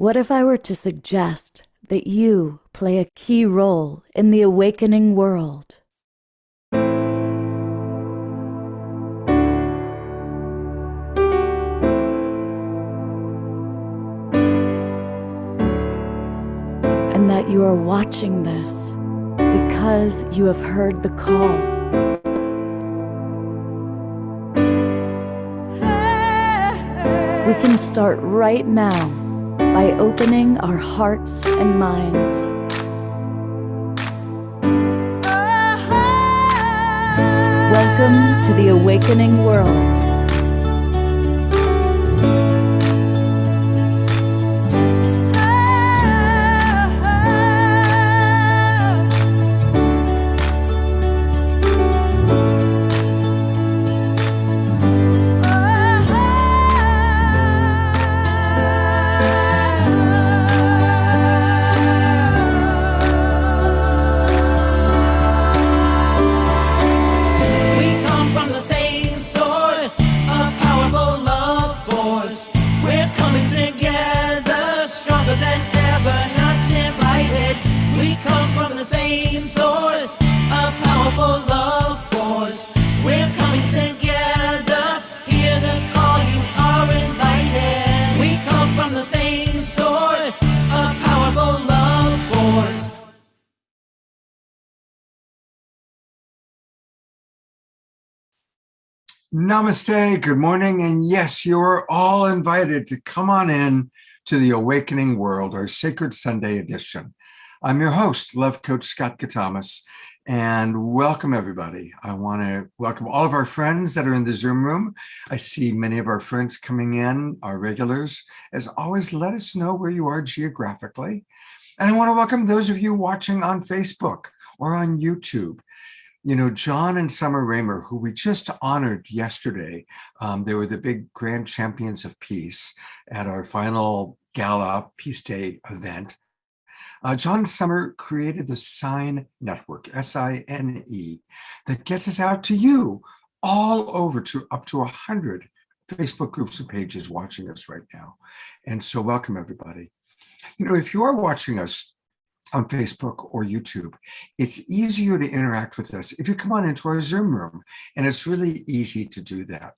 What if I were to suggest that you play a key role in the awakening world? And that you are watching this because you have heard the call. We can start right now by opening our hearts and minds. Welcome to the awakening world. Namaste, good morning, and yes, you're all invited to come on in to the Awakening World, our Sacred Sunday edition. I'm your host, Love Coach Scott Katamas, and welcome everybody. I want to welcome all of our friends that are in the Zoom room. I see many of our friends coming in, our regulars. As always, let us know where you are geographically. And I want to welcome those of you watching on Facebook or on YouTube. You know, John and Summer Raymer, who we just honored yesterday, they were the big grand champions of peace at our final gala Peace Day event. John and Summer created the SINE Network, S-I-N-E, that gets us out to you all over to up to 100 Facebook groups and pages watching us right now. And so welcome everybody. You know, if you are watching us on Facebook or YouTube, it's easier to interact with us if you come on into our Zoom room, and it's really easy to do that.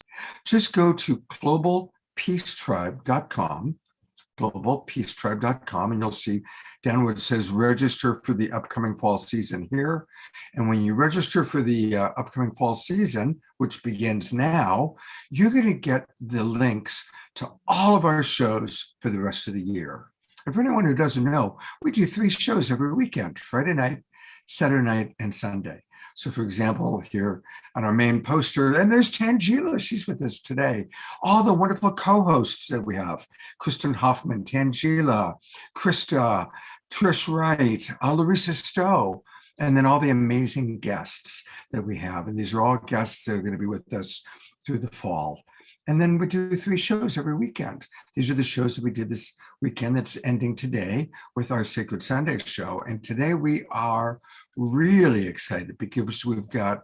Just go to globalpeacetribe.com, and you'll see down where it says register for the upcoming fall season here. And when you register for the upcoming fall season, which begins now, you're going to get the links to all of our shows for the rest of the year. And for anyone who doesn't know, we do 3 shows every weekend: Friday night, Saturday night, and Sunday. So for example, here on our main poster, and there's Tangela, she's with us today. All the wonderful co-hosts that we have: Kristen Hoffman, Tangela, Krista, Trish Wright, Larissa Stowe, and then all the amazing guests that we have. And these are all guests that are going to be with us through the fall. And then we do 3 shows every weekend. These are the shows that we did this weekend that's ending today with our Sacred Sunday show. And today we are really excited because we've got,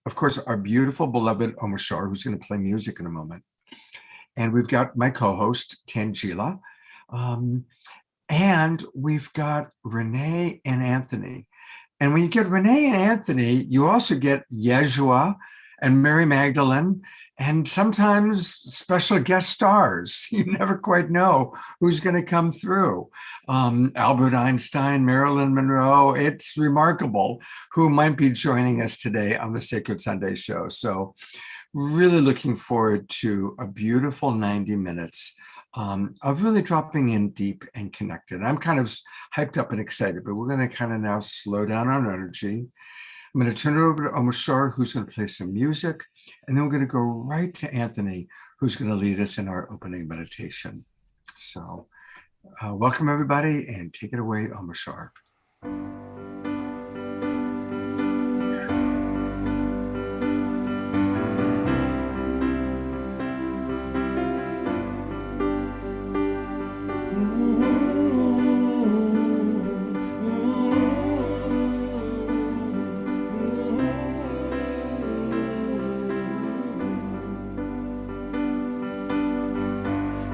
of course, our beautiful beloved Omar Shar, who's going to play music in a moment. And we've got my co-host, Tangela. And we've got Renee and Anthony. And when you get Renee and Anthony, you also get Yeshua and Mary Magdalene, and sometimes special guest stars. You never quite know who's going to come through. Albert Einstein, Marilyn Monroe. It's remarkable who might be joining us today on the Sacred Sunday show. So really looking forward to a beautiful 90 minutes of really dropping in deep and connected. I'm kind of hyped up and excited, but we're going to kind of now slow down our energy. I'm going to turn it over to Omar Shar, who's going to play some music, and then we're going to go right to Anthony, who's going to lead us in our opening meditation. So welcome, everybody, and take it away, Omar Shar.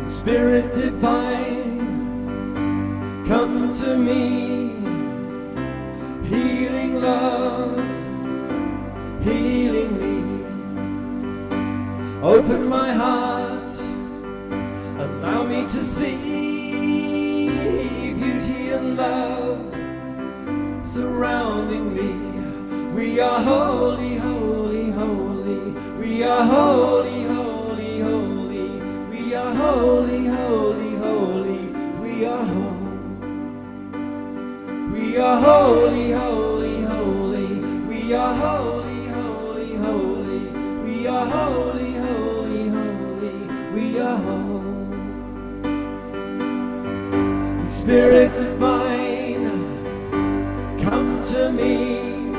Spirit divine, to me, healing love, healing me. Open my heart, allow me to see beauty and love surrounding me. We are holy, holy, holy. We are holy, holy, holy. We are holy, holy, holy. We are holy. We are holy, holy, holy. We are holy, holy, holy. We are holy, holy, holy. We are holy. Spirit divine, come to me,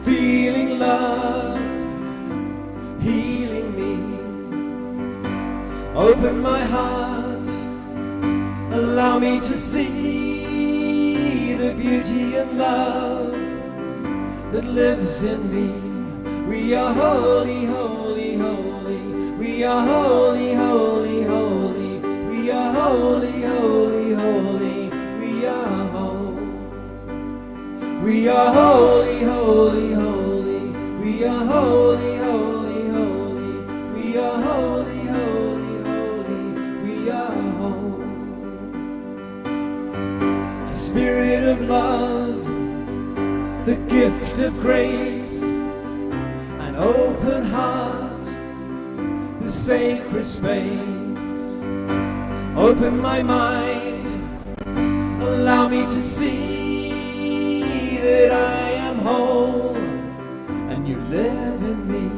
feeling love, healing me. Open my heart, allow me to see the beauty and love that lives in me. We are holy, holy, holy. We are holy, holy, holy. We are holy, holy, holy. We are holy. We are holy, holy, holy. We are holy, holy, holy. We are holy, holy, holy. We are holy. A spirit of love, the gift of grace, an open heart, the sacred space. Open my mind, allow me to see that I am whole and you live in me.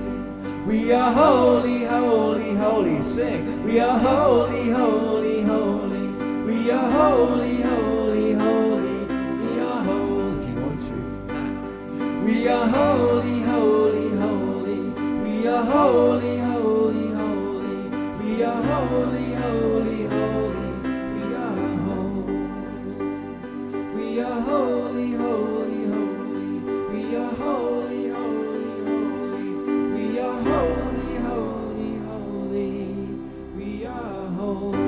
We are holy, holy, holy. Sing. We are holy, holy, holy. We are holy, holy, holy. We are holy. If you want to. We are holy, holy, holy. We are holy, holy, holy. We are holy, holy, holy. We are holy. We are holy, holy, holy. We are holy, holy, holy. We are holy, holy, holy. We are holy.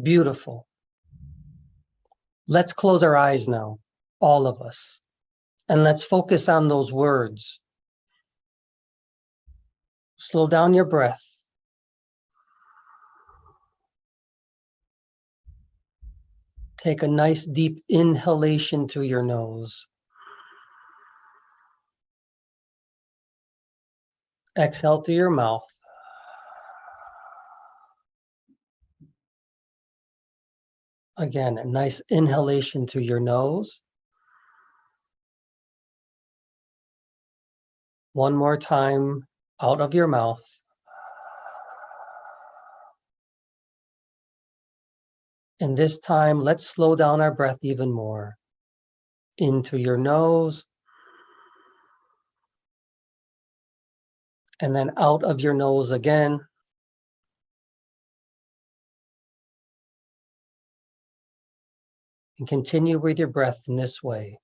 Beautiful. Let's close our eyes now, all of us, and let's focus on those words. Slow down your breath. Take a nice deep inhalation through your nose. Exhale through your mouth. Again, a nice inhalation through your nose. One more time out of your mouth. And this time, let's slow down our breath even more. In through your nose. And then out of your nose again. And continue with your breath in this way.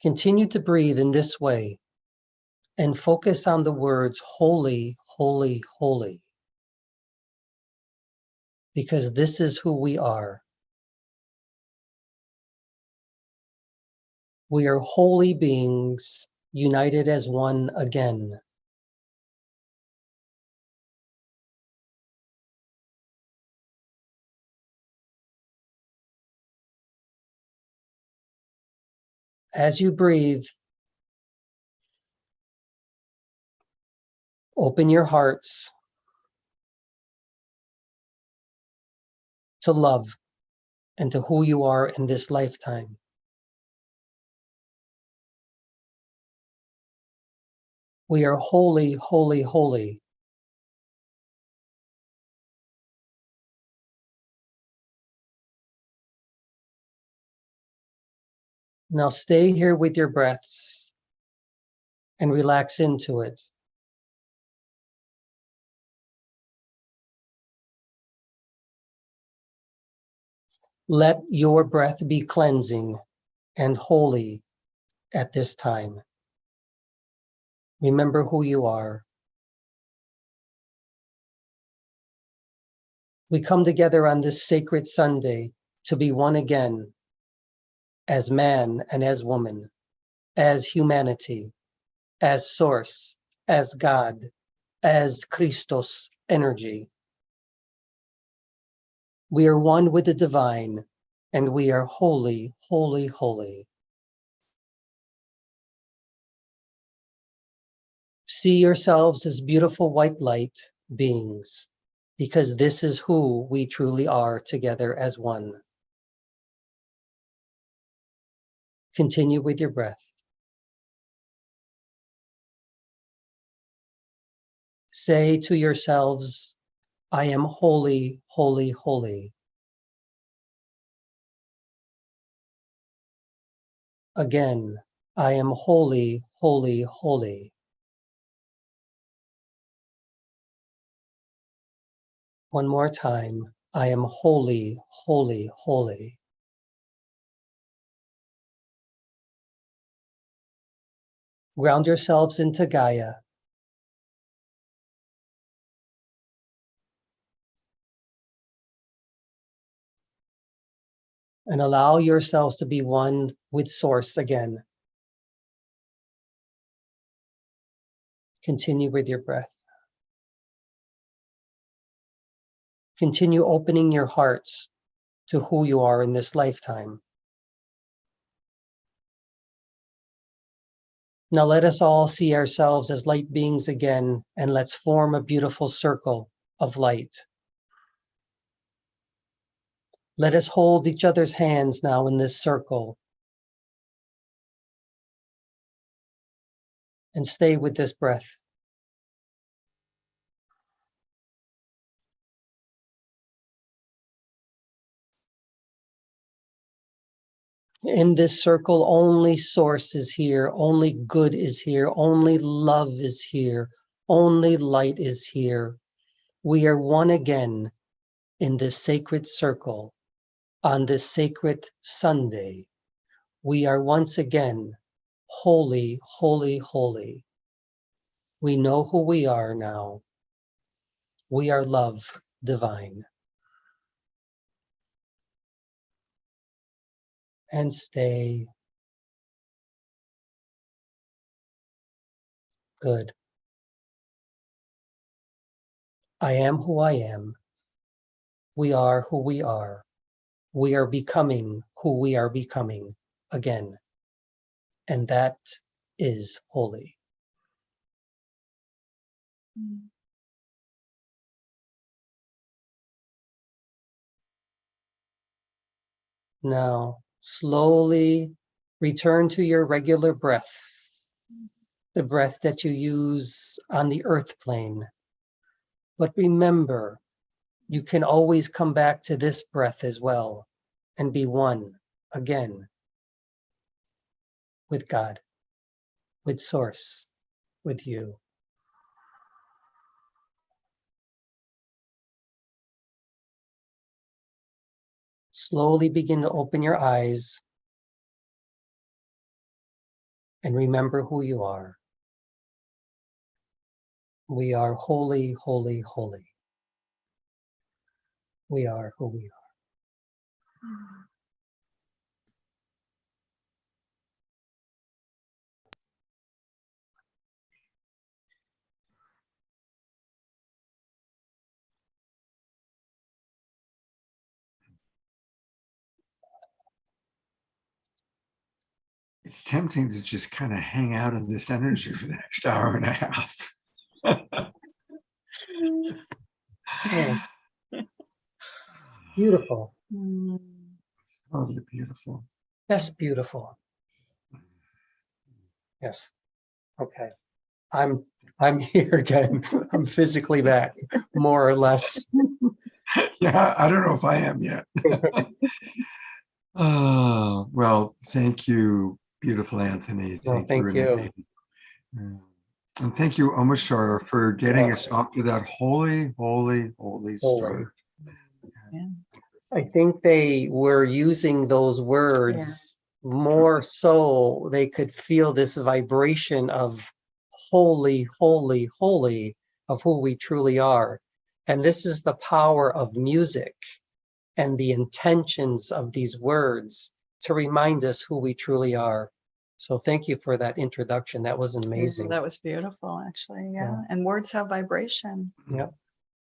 Continue to breathe in this way and focus on the words holy, holy, holy. Because this is who we are. We are holy beings united as one again. As you breathe, open your hearts to love and to who you are in this lifetime. We are holy, holy, holy. Now stay here with your breaths and relax into it. Let your breath be cleansing and holy at this time. Remember who you are. We come together on this sacred Sunday to be one again as man and as woman, as humanity, as source, as God, as Christos energy. We are one with the divine, and we are holy, holy, holy. See yourselves as beautiful white light beings, because this is who we truly are together as one. Continue with your breath. Say to yourselves, I am holy, holy, holy. Again, I am holy, holy, holy. One more time, I am holy, holy, holy. Ground yourselves into Gaia. And allow yourselves to be one with Source again. Continue with your breath. Continue opening your hearts to who you are in this lifetime. Now let us all see ourselves as light beings again, and let's form a beautiful circle of light. Let us hold each other's hands now in this circle and stay with this breath. In this circle, only Source is here, only good is here, only love is here, only light is here. We are one again in this sacred circle on this sacred Sunday. We are once again holy, holy, holy. We know who we are now. We are love divine. And stay. Good. I am who I am. We are who we are. We are becoming who we are becoming again. And that is holy. Now, slowly return to your regular breath, the breath that you use on the earth plane. But remember, you can always come back to this breath as well and be one again with God, with Source, with you. Slowly begin to open your eyes and remember who you are. We are holy, holy, holy. We are who we are. It's tempting to just kind of hang out in this energy for the next hour and a half. Yeah. Beautiful. Totally beautiful. Yes, beautiful. Yes. Okay. I'm here again. I'm physically back, more or less. Yeah, I don't know if I am yet. Oh, well, thank you, beautiful Anthony. Well, Thank you, thank Renee. you. And thank you, Omashar, for getting us off to that holy, holy, holy Holy. start. Yeah. I think they were using those words more so they could feel this vibration of holy, holy, holy of who we truly are. And this is the power of music and the intentions of these words to remind us who we truly are. So thank you for that introduction. That was amazing. That was beautiful, actually. Yeah. Yeah. And words have vibration. Yep.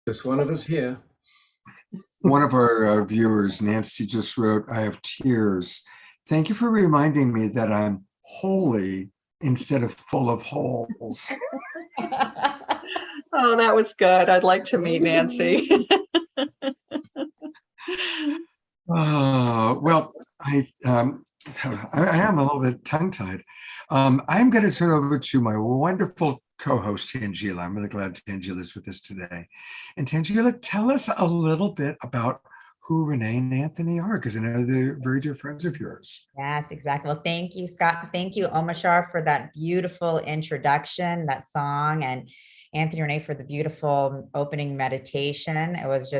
Just one of us here. One of our viewers, Nancy, just wrote, I have tears. Thank you for reminding me that I'm holy instead of full of holes. Oh, that was good. I'd like to meet Nancy. Well, I am a little bit tongue-tied. I'm going to turn over to my wonderful co-host, Tangela. I'm really glad Tangela is with us today. And Tangela, tell us a little bit about who Renee and Anthony are, because I know they're very dear friends of yours. Yes, exactly. Well, thank you, Scott. Thank you, Omashar, for that beautiful introduction, that song, and Anthony Renee for the beautiful opening meditation. It was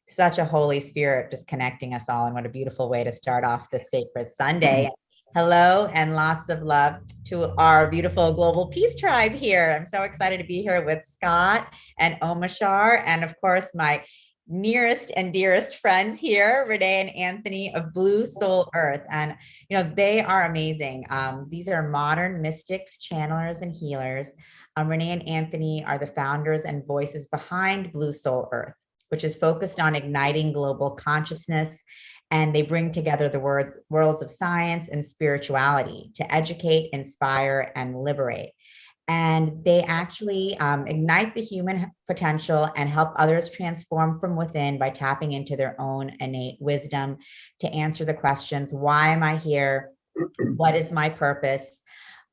such a Holy Spirit just connecting us all, and what a beautiful way to start off this sacred Sunday. Hello and lots of love to our beautiful global peace tribe here. I'm so excited to be here with Scott and Omashar, and of course my nearest and dearest friends here, Renee and Anthony of Blue Soul Earth. And, they are amazing. These are modern mystics, channelers, and healers. Renee and Anthony are the founders and voices behind Blue Soul Earth, which is focused on igniting global consciousness. And they bring together the worlds of science and spirituality to educate, inspire, and liberate. And they actually ignite the human potential and help others transform from within by tapping into their own innate wisdom to answer the questions, why am I here? What is my purpose?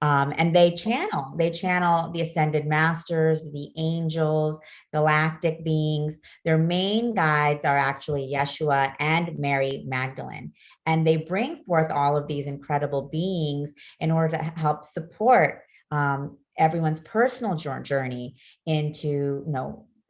And they channel the ascended masters, the angels, galactic beings. Their main guides are actually Yeshua and Mary Magdalene. And they bring forth all of these incredible beings in order to help support everyone's personal journey into,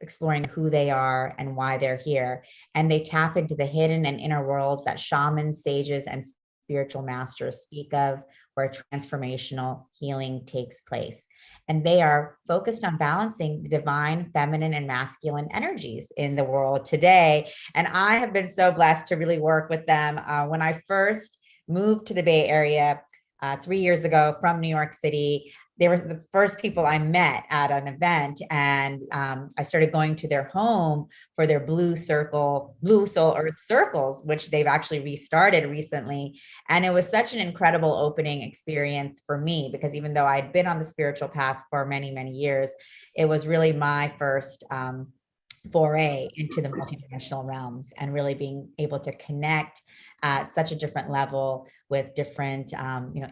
exploring who they are and why they're here. And they tap into the hidden and inner worlds that shamans, sages, and spiritual masters speak of, where transformational healing takes place. And they are focused on balancing the divine, feminine, and masculine energies in the world today. And I have been so blessed to really work with them. When I first moved to the Bay Area 3 years ago from New York City, they were the first people I met at an event, and I started going to their home for their Blue Soul Earth circles, which they've actually restarted recently. And it was such an incredible opening experience for me, because even though I'd been on the spiritual path for many, many years, it was really my first foray into the multidimensional realms, and really being able to connect at such a different level with different,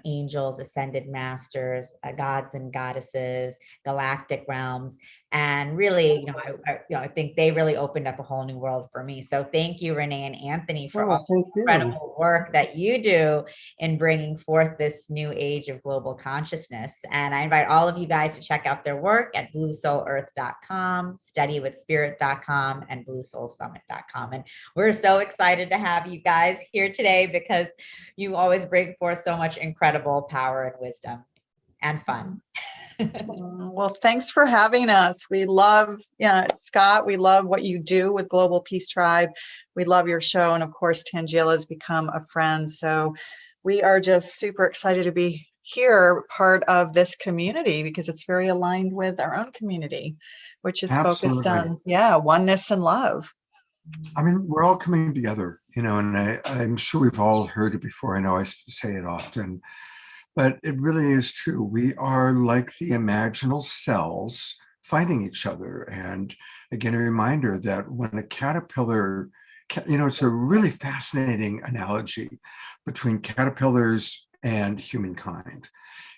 angels, ascended masters, gods and goddesses, galactic realms. And really, I think they really opened up a whole new world for me. So thank you, Renee and Anthony, for all the incredible work that you do in bringing forth this new age of global consciousness. And I invite all of you guys to check out their work at bluesoulearth.com, studywithspirit.com, and bluesoulsummit.com. And we're so excited to have you guys here today, because you always bring forth so much incredible power and wisdom and fun. Well, thanks for having us. We love, Scott, we love what you do with Global Peace Tribe. We love your show. And of course, Tangela has become a friend. So we are just super excited to be here, part of this community, because it's very aligned with our own community, which is focused on, oneness and love. I mean, we're all coming together, and I'm sure we've all heard it before. I know I say it often, but it really is true. We are like the imaginal cells finding each other. And again, a reminder that when a caterpillar, it's a really fascinating analogy between caterpillars and humankind.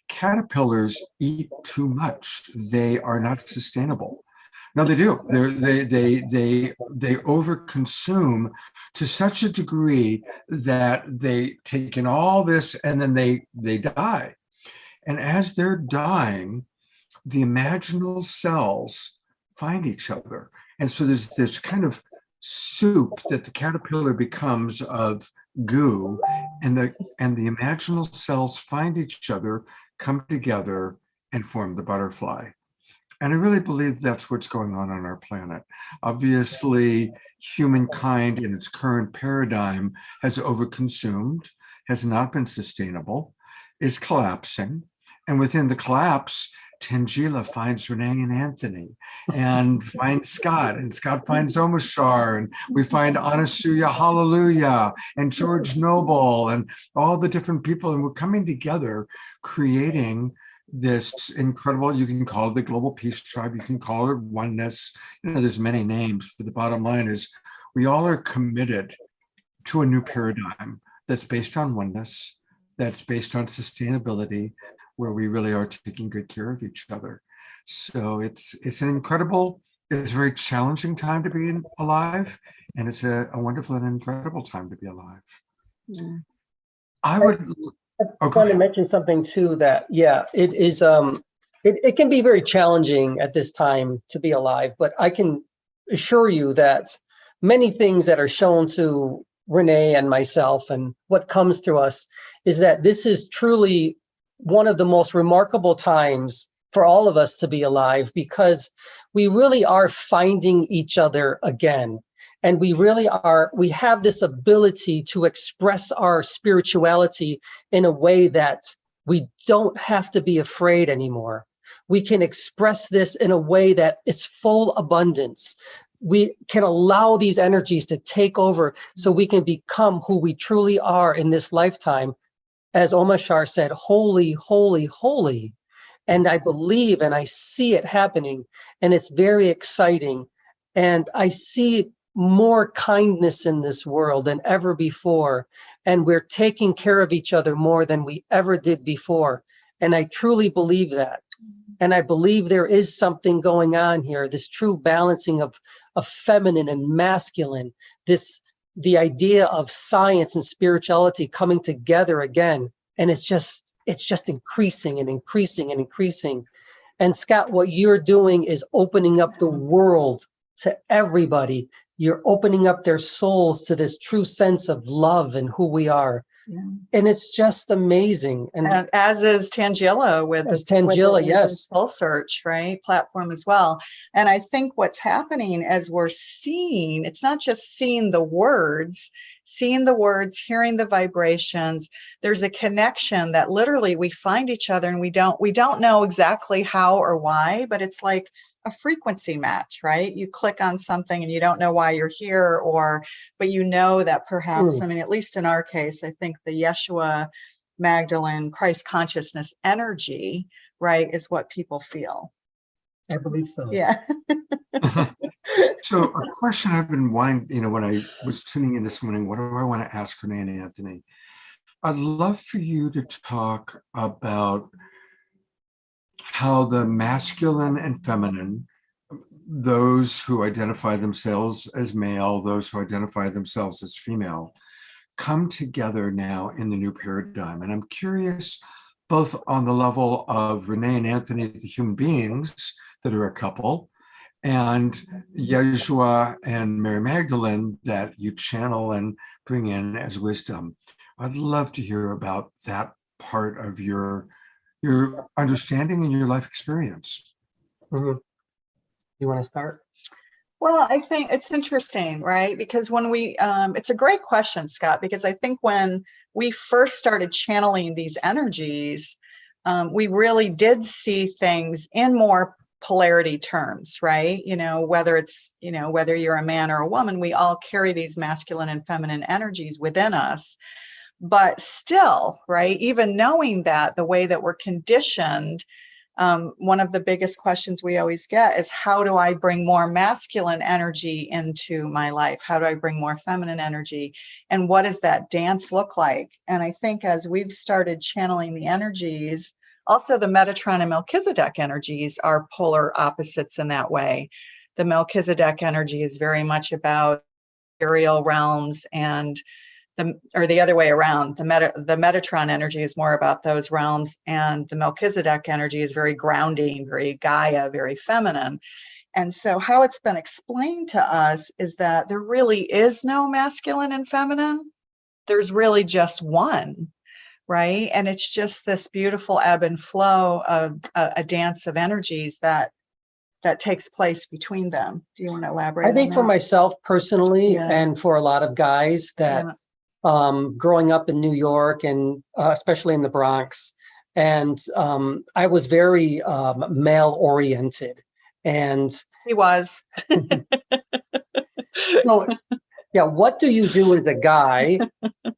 Caterpillars eat too much. They are not sustainable. No, they do. They overconsume to such a degree that they take in all this and then they die. And as they're dying, the imaginal cells find each other. And so there's this kind of soup that the caterpillar becomes of goo, and the imaginal cells find each other, come together, and form the butterfly. And I really believe that's what's going on our planet. Obviously, humankind in its current paradigm has overconsumed, has not been sustainable, is collapsing. And within the collapse, Tangela finds Renee and Anthony, and finds Scott, and Scott finds Omashar, and we find Anasuya Hallelujah, and George Noble, and all the different people, and we're coming together, creating this incredible, you can call it the Global Peace Tribe, you can call it oneness, there's many names, but the bottom line is we all are committed to a new paradigm that's based on oneness, that's based on sustainability, where we really are taking good care of each other. So it's an incredible, it's a very challenging time to be alive, and it's a wonderful and incredible time to be alive. Yeah. I would I want to mention something too, that it is it can be very challenging at this time to be alive, but I can assure you that many things that are shown to Renee and myself and what comes through us is that this is truly one of the most remarkable times for all of us to be alive, because we really are finding each other again. And we have this ability to express our spirituality in a way that we don't have to be afraid anymore. We can express this in a way that it's full abundance. We can allow these energies to take over so we can become who we truly are in this lifetime. As Omashar said, holy, holy, holy. And I believe and I see it happening, and it's very exciting. And I see more kindness in this world than ever before. And we're taking care of each other more than we ever did before. And I truly believe that. And I believe there is something going on here, this true balancing of feminine and masculine, the idea of science and spirituality coming together again. And it's just increasing and increasing and increasing. And Scott, what you're doing is opening up the world to everybody. You're opening up their souls to this true sense of love and who we are. Yeah. And it's just amazing. And as is Tangela with yes, Soul Search, right, platform as well. And I think what's happening as we're seeing, it's not just seeing the words, hearing the vibrations. There's a connection that literally we find each other, and we don't know exactly how or why, but it's like a frequency match, right? You click on something and you don't know why you're here, but you know that perhaps, I mean, at least in our case, I think the Yeshua, Magdalene, Christ consciousness energy, right, is what people feel. I believe so. Yeah. So a question I've been wanting, when I was tuning in this morning, what do I want to ask Renee and Anthony? I'd love for you to talk about how the masculine and feminine, those who identify themselves as male, those who identify themselves as female, come together now in the new paradigm. And I'm curious, both on the level of Renee and Anthony, the human beings that are a couple, and Yeshua and Mary Magdalene that you channel and bring in as wisdom. I'd love to hear about that part of your understanding and your life experience. Mm-hmm. You want to start? Well, I think it's interesting, right? Because when it's a great question, Scott, because I think when we first started channeling these energies, we really did see things in more polarity terms, right? Whether you're a man or a woman, we all carry these masculine and feminine energies within us. But still, right, even knowing that, the way that we're conditioned, one of the biggest questions we always get is, how do I bring more masculine energy into my life? How do I bring more feminine energy? And what does that dance look like? And I think as we've started channeling the energies, also the Metatron and Melchizedek energies are polar opposites in that way. the Melchizedek energy is very much about material realms, and the other way around, the Metatron energy is more about those realms, and the Melchizedek energy is very grounding, very Gaia, very feminine. And so how it's been explained to us is that there really is no masculine and feminine. There's really just one, right? And it's just this beautiful ebb and flow of a dance of energies that takes place between them. Do you want to elaborate? I think for myself personally, Yeah. and for a lot of guys that growing up in New York and especially in the Bronx, and I was very male oriented, and he was. So, yeah, what do you do as a guy,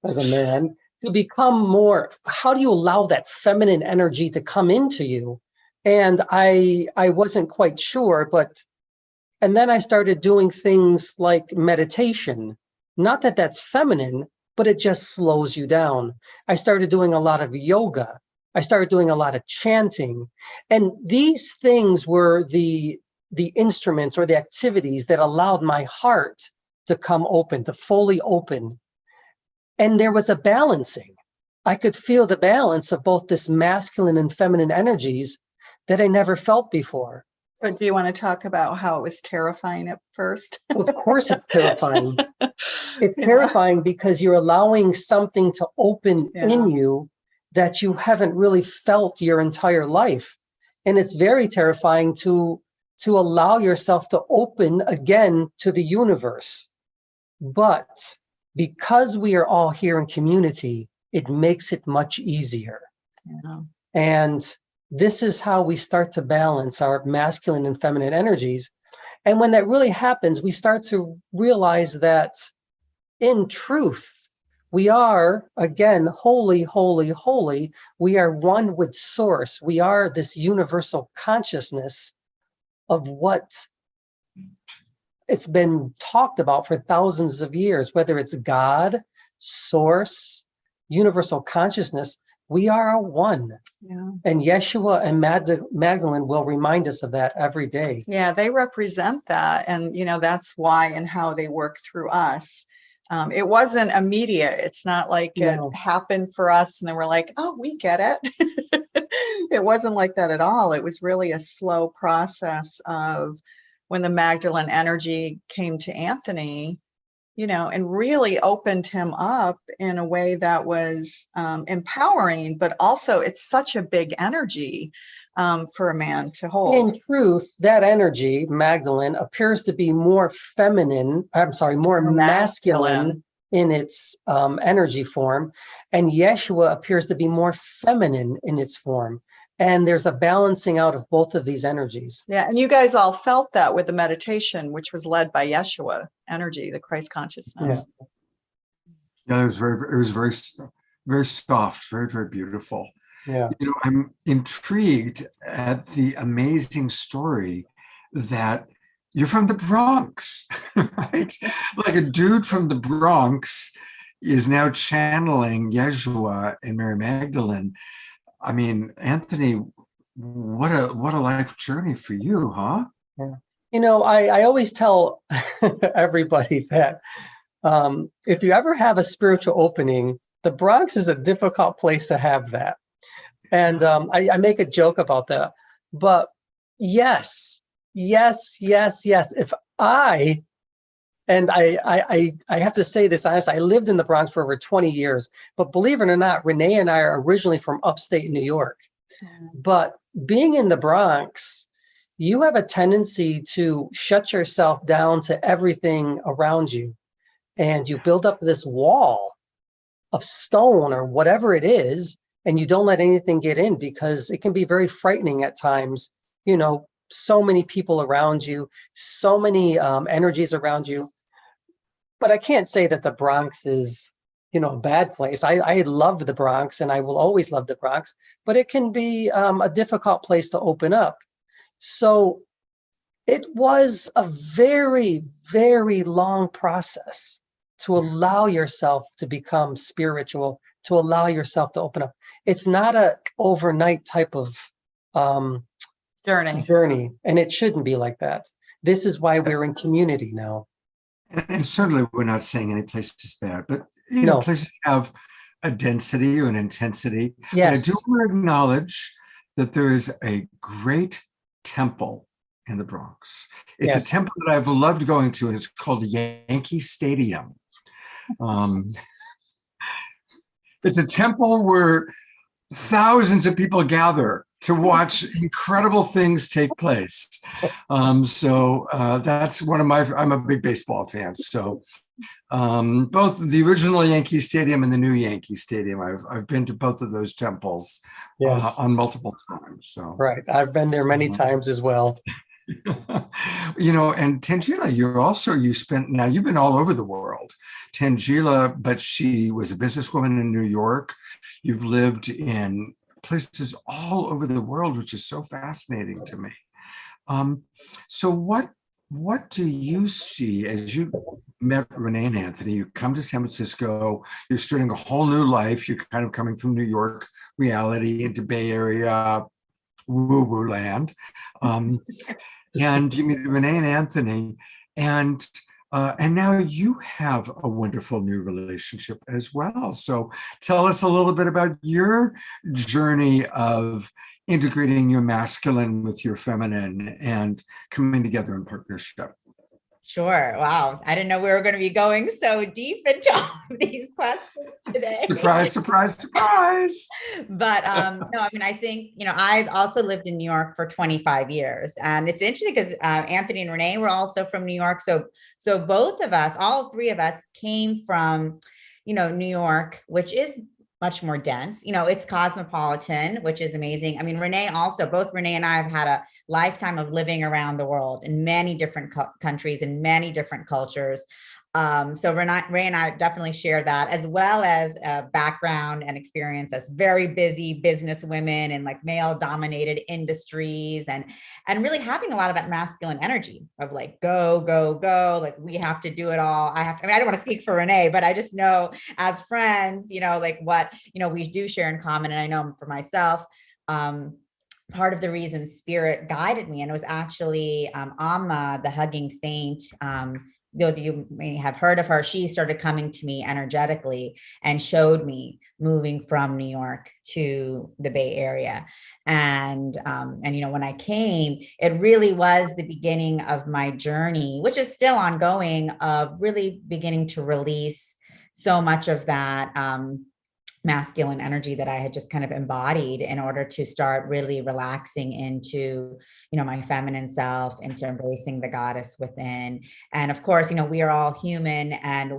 as a man, to become more? How do you allow that feminine energy to come into you? And I wasn't quite sure, and then I started doing things like meditation. Not that that's feminine, but it just slows you down. I started doing a lot of yoga. I started doing a lot of chanting. And these things were the instruments or the activities that allowed my heart to come open, to fully open. And there was a balancing. I could feel the balance of both this masculine and feminine energies that I never felt before. But do you want to talk about how it was terrifying at first? Of course it's terrifying. It's terrifying because you're allowing something to open in you that you haven't really felt your entire life. And it's very terrifying to allow yourself to open again to the universe. But because we are all here in community, it makes it much easier. Yeah. And this is how we start to balance our masculine and feminine energies. And when that really happens, we start to realize that in truth, we are, again, holy, holy, holy. We are one with Source. We are this universal consciousness of what it's been talked about for thousands of years, whether it's God, Source, universal consciousness. We are one. Yeah. And Yeshua and Magdalene will remind us of that every day. Yeah, they represent that. And, that's why and how they work through us. It wasn't immediate. It's not like it happened for us and then we're like, oh, we get it. It wasn't like that at all. It was really a slow process of when the Magdalene energy came to Anthony, and really opened him up in a way that was empowering, but also it's such a big energy for a man to hold. In truth, that energy, Magdalene, appears to be more masculine in its energy form, and Yeshua appears to be more feminine in its form. And there's a balancing out of both of these energies. Yeah, and you guys all felt that with the meditation, which was led by Yeshua energy, the Christ consciousness. Yeah, it was very, very soft, very, very beautiful. Yeah. I'm intrigued at the amazing story that you're from the Bronx, right? Like a dude from the Bronx is now channeling Yeshua and Mary Magdalene. I mean, Anthony, what a life journey for you, huh? Yeah. I always tell everybody that if you ever have a spiritual opening, the Bronx is a difficult place to have that. And I make a joke about that. But yes. If I have to say this honestly, I lived in the Bronx for over 20 years, but believe it or not, Renee and I are originally from upstate New York. But being in the Bronx, you have a tendency to shut yourself down to everything around you. And you build up this wall of stone or whatever it is, and you don't let anything get in because it can be very frightening at times. So many people around you, so many energies around you. But I can't say that the Bronx is, a bad place. I love the Bronx and I will always love the Bronx, but it can be a difficult place to open up. So it was a very, very long process to allow yourself to become spiritual, to allow yourself to open up. It's not an overnight type of journey, and it shouldn't be like that. This is why we're in community now. And certainly we're not saying any place is bad, but you know, No. places have a density or an intensity. Yes. But I do want to acknowledge that there is a great temple in the Bronx. It's a Yes. temple that I've loved going to, and it's called Yankee Stadium. It's a temple where thousands of people gather to watch incredible things take place. So that's one of I'm a big baseball fan. So both the original Yankee Stadium and the new Yankee Stadium, I've been to both of those temples Yes. on multiple times. So Right. I've been there many times as well. You know, and Tangela, now you've been all over the world. Tangela, but she was a businesswoman in New York. You've lived in places all over the world, which is so fascinating to me. So what do you see as you met Renee and Anthony? You come to San Francisco, you're starting a whole new life. You're kind of coming from New York reality into Bay Area woo-woo land. And you meet Renee and Anthony, and now you have a wonderful new relationship as well. So tell us a little bit about your journey of integrating your masculine with your feminine and coming together in partnership. Sure. Wow. I didn't know we were going to be going so deep into all of these questions today. Surprise, surprise, surprise. But no, I mean, I think, I've also lived in New York for 25 years. And it's interesting because Anthony and Renee were also from New York. So both of us, all three of us came from, New York, which is much more dense. It's cosmopolitan, which is amazing. I mean, both Renee and I have had a lifetime of living around the world in many different countries and many different cultures. So Renee and I definitely share that, as well as a background and experience as very busy business women in like male dominated industries, and really having a lot of that masculine energy of like, go, go, go. Like we have to do it all. I don't want to speak for Renee, but I just know as friends, like what, we do share in common. And I know for myself, part of the reason Spirit guided me, and it was actually Amma, the hugging saint, those of you may have heard of her, she started coming to me energetically and showed me moving from New York to the Bay Area. And when I came, it really was the beginning of my journey, which is still ongoing, of really beginning to release so much of that masculine energy that I had just kind of embodied in order to start really relaxing into, my feminine self, into embracing the goddess within. And of course, we are all human and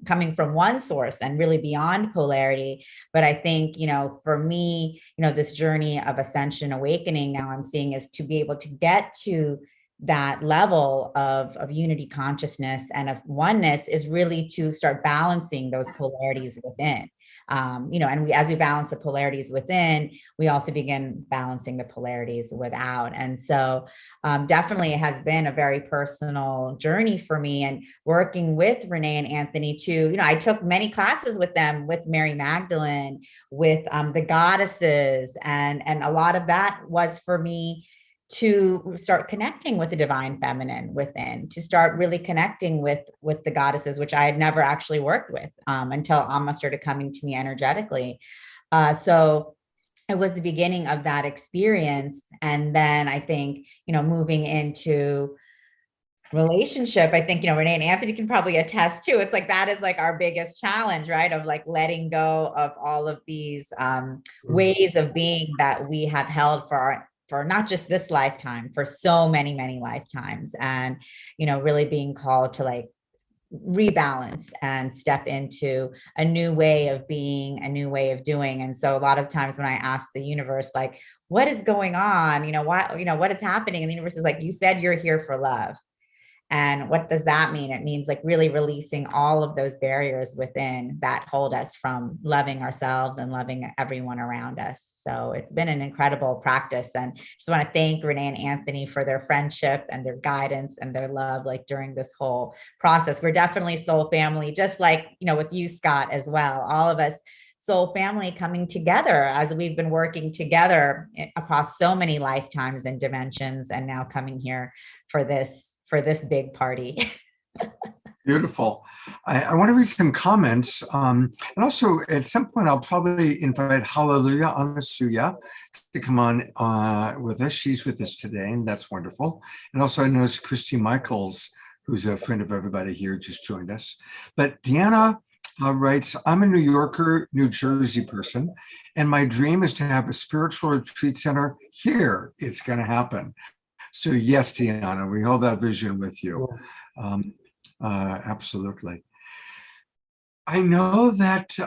coming from one source and really beyond polarity. But I think, for me, this journey of ascension awakening now I'm seeing is to be able to get to that level of unity consciousness and of oneness is really to start balancing those polarities within. And as we balance the polarities within, we also begin balancing the polarities without. And so definitely it has been a very personal journey for me, and working with Renee and Anthony too. I took many classes with them, with Mary Magdalene, with the goddesses, and a lot of that was for me to start connecting with the divine feminine within, to start really connecting with the goddesses, which I had never actually worked with until Amma started coming to me energetically. So it was the beginning of that experience. And then I think, moving into relationship, I think, Renee and Anthony can probably attest to, it's like, that is like our biggest challenge, right? Of like letting go of all of these ways of being that we have held for not just this lifetime, for so many, many lifetimes. And, really being called to like rebalance and step into a new way of being, a new way of doing. And so a lot of times when I ask the universe, like, what is going on? What is happening? And the universe is like, you said you're here for love. And what does that mean? It means like really releasing all of those barriers within that hold us from loving ourselves and loving everyone around us. So it's been an incredible practice. And just want to thank Renee and Anthony for their friendship and their guidance and their love, like during this whole process. We're definitely soul family, just like, with you, Scott, as well. All of us soul family coming together as we've been working together across so many lifetimes and dimensions, and now coming here for this big party. Beautiful. I want to read some comments. And also, at some point, I'll probably invite Hallelujah Anasuya to come on with us. She's with us today, and that's wonderful. And also, I noticed Christy Michaels, who's a friend of everybody here, just joined us. But Deanna writes, I'm a New Yorker, New Jersey person, and my dream is to have a spiritual retreat center here. It's going to happen. So yes, Deanna, we hold that vision with you. Yes. Absolutely. I know that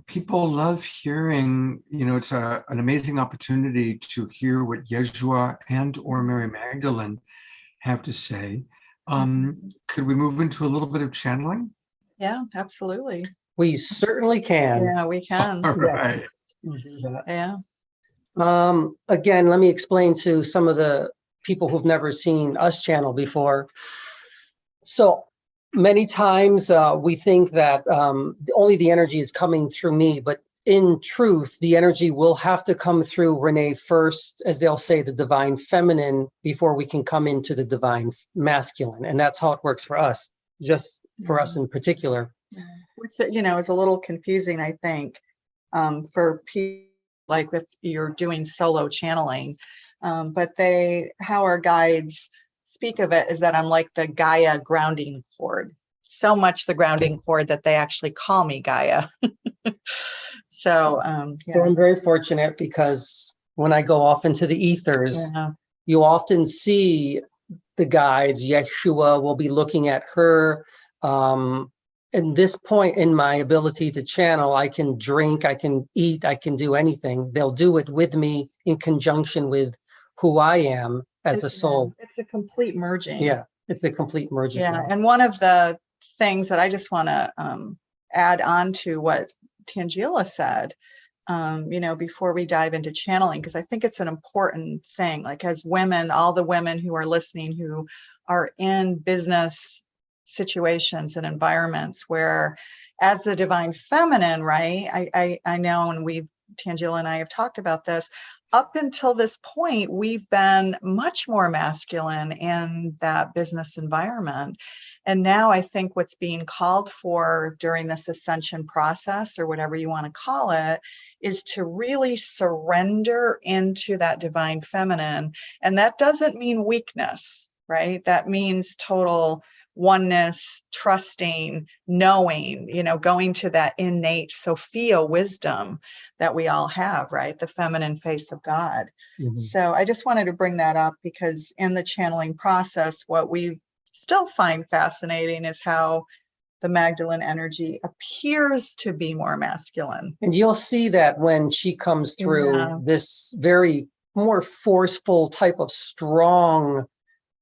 people love hearing, it's an amazing opportunity to hear what Yeshua and or Mary Magdalene have to say. Could we move into a little bit of channeling? Yeah, absolutely. We certainly can. Yeah, we can. All right. Yeah. Again, let me explain to some of the people who've never seen us channel before. So many times we think that only the energy is coming through me, but in truth, the energy will have to come through Renee first, as they'll say, the divine feminine, before we can come into the divine masculine. And that's how it works for us, just for us in particular. Which, is a little confusing, I think, for people, like if you're doing solo channeling. But how our guides speak of it is that I'm like the Gaia grounding cord. So much the grounding cord that they actually call me Gaia. So I'm very fortunate, because when I go off into the ethers, you often see the guides. Yeshua will be looking at her. At this point in my ability to channel, I can drink, I can eat, I can do anything. They'll do it with me in conjunction with who I am as a soul. It's a complete merging. Yeah, it's a complete merging. Yeah, and one of the things that I just want to add on to what Tangela said, before we dive into channeling, because I think it's an important thing. Like, as women, all the women who are listening who are in business situations and environments where, as the divine feminine, right? I know, and Tangela and I have talked about this. Up until this point, we've been much more masculine in that business environment. And now I think what's being called for during this ascension process, or whatever you want to call it, is to really surrender into that divine feminine. And that doesn't mean weakness, right? That means total oneness, trusting, knowing, going to that innate Sophia wisdom that we all have, right? The feminine face of God. Mm-hmm. So I just wanted to bring that up, because in the channeling process, what we still find fascinating is how the Magdalene energy appears to be more masculine. And you'll see that when she comes through, this very more forceful type of strong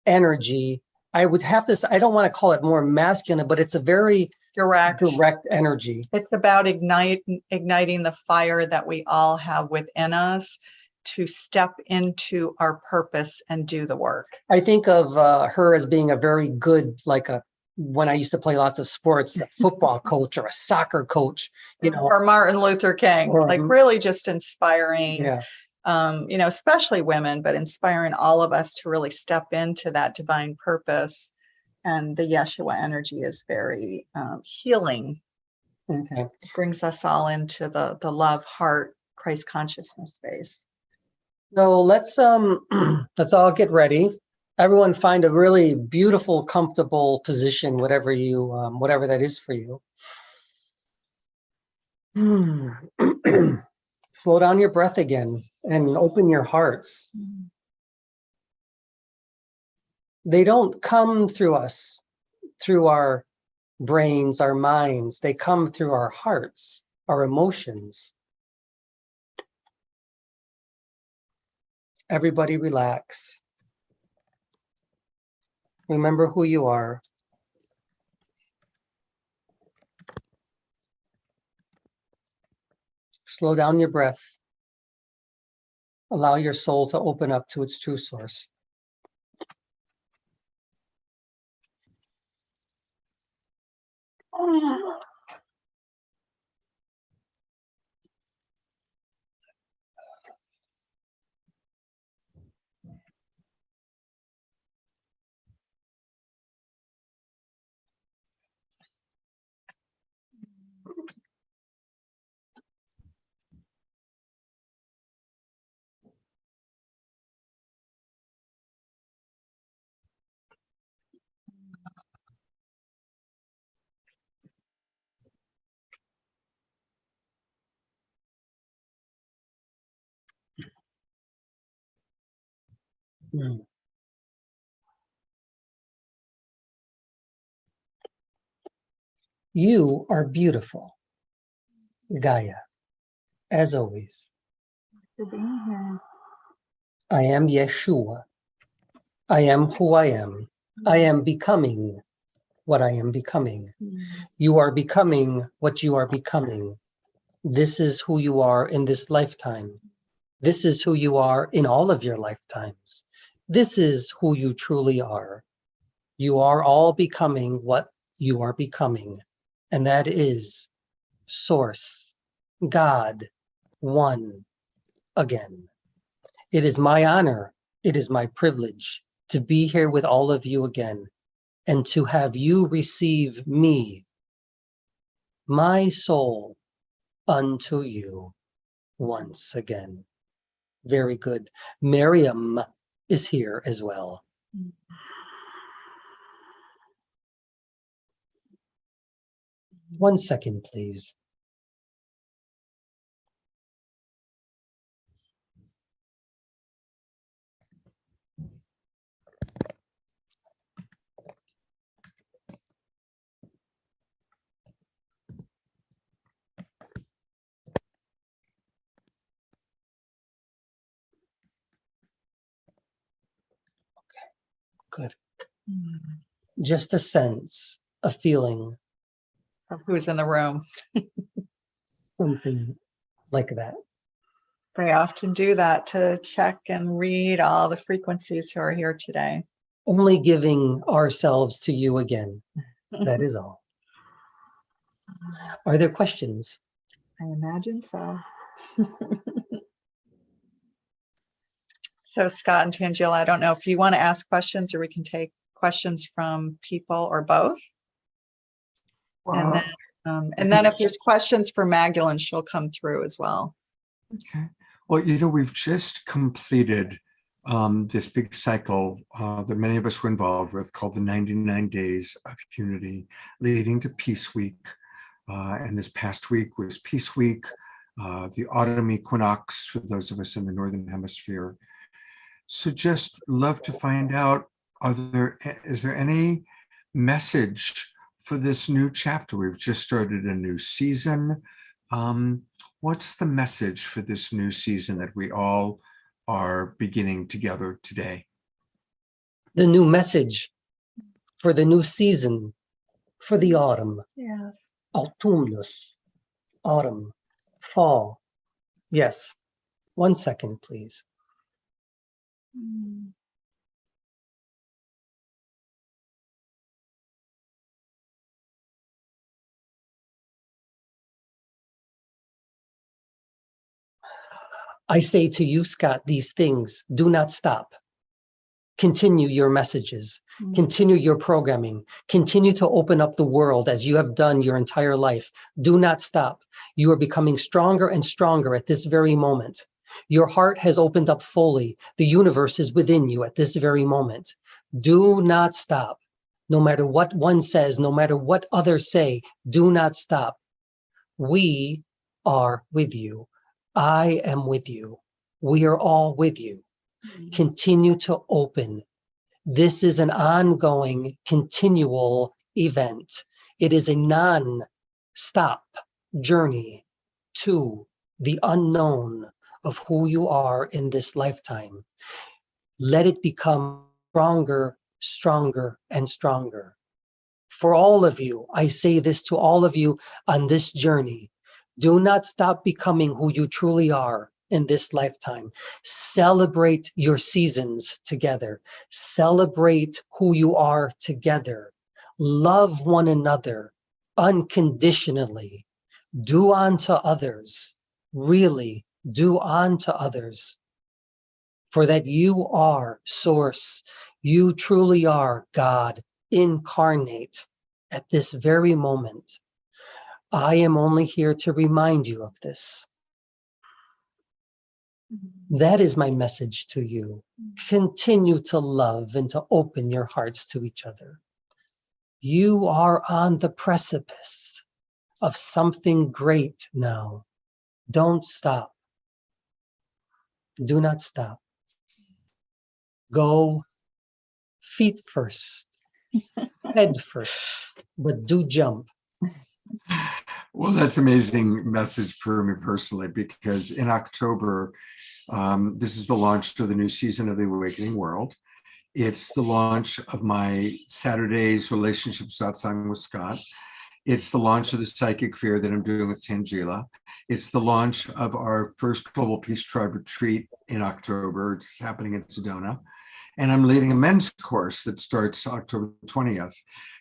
energy. I would have to say, I don't want to call it more masculine, but it's a very direct energy. It's about igniting the fire that we all have within us to step into our purpose and do the work. I think of her as being a very good, when I used to play lots of sports, a football coach or a soccer coach, or Martin Luther King, really just inspiring. Yeah. Especially women, but inspiring all of us to really step into that divine purpose. And the Yeshua energy is very healing. Okay. It brings us all into the love, heart, Christ consciousness space. So let's all get ready. Everyone find a really beautiful, comfortable position, whatever that is for you. Slow down your breath again and open your hearts. They don't come through us, through our brains, our minds. They come through our hearts, our emotions. Everybody relax. Remember who you are. Slow down your breath. Allow your soul to open up to its true source. Mm. You are beautiful, Gaia, as always. For being here. I am Yeshua. I am who I am. I am becoming what I am becoming. You are becoming what you are becoming. This is who you are in this lifetime. This is who you are in all of your lifetimes. This is who you truly are. You are all becoming what you are becoming. And that is Source, God, one again. It is my honor, it is my privilege to be here with all of you again and to have you receive me, my soul, unto you once again. Very good. Miriam is here as well. One second, please. Good. Just a sense, a feeling, Of who's in the room. something like that. They often do that to check and read all the frequencies who are here today. Only giving ourselves to you again. That is all. Are there questions? I imagine so. So Scott and Tangela, I don't know if you want to ask questions or we can take questions from people or both. And then if there's questions for Magdalene, she'll come through as well. Okay. Well, we've just completed this big cycle that many of us were involved with called the 99 Days of Unity, leading to Peace Week. And this past week was Peace Week, the autumn equinox for those of us in the Northern Hemisphere. So just love to find out, is there any message for this new chapter? We've just started a new season. What's the message for this new season that we all are beginning together today? The new message for the new season, for the autumn. Yeah. Autumnus, autumn, fall. Yes. 1 second, please. I say to you, Scott, these things, do not stop. Continue your messages, continue your programming, continue to open up the world as you have done your entire life. Do not stop. You are becoming stronger and stronger at this very moment. Your heart has opened up fully. The universe is within you at this very moment. Do not stop. No matter what one says, no matter what others say, do not stop. We are with you. I am with you. We are all with you. Continue to open. This is an ongoing, continual event. It is a non-stop journey to the unknown of who you are in this lifetime. Let it become stronger, stronger, and stronger. For all of you, I say this to all of you on this journey. Do not stop becoming who you truly are in this lifetime. Celebrate your seasons together. Celebrate who you are together. Love one another unconditionally. Do unto others. Really do unto others. For that you are Source. You truly are God incarnate at this very moment. I am only here to remind you of this. That is my message to you. Continue to love and to open your hearts to each other. You are on the precipice of something great now. Don't stop. Do not stop. Go feet first, head first, but do jump. Well, that's an amazing message for me personally, because in October, this is the launch of the new season of The Awakening World. It's the launch of my Saturday's Relationships Outside with Scott. It's the launch of the Psychic Fair that I'm doing with Tangela. It's the launch of our first Global Peace Tribe retreat in October. It's happening in Sedona. And I'm leading a men's course that starts October 20th.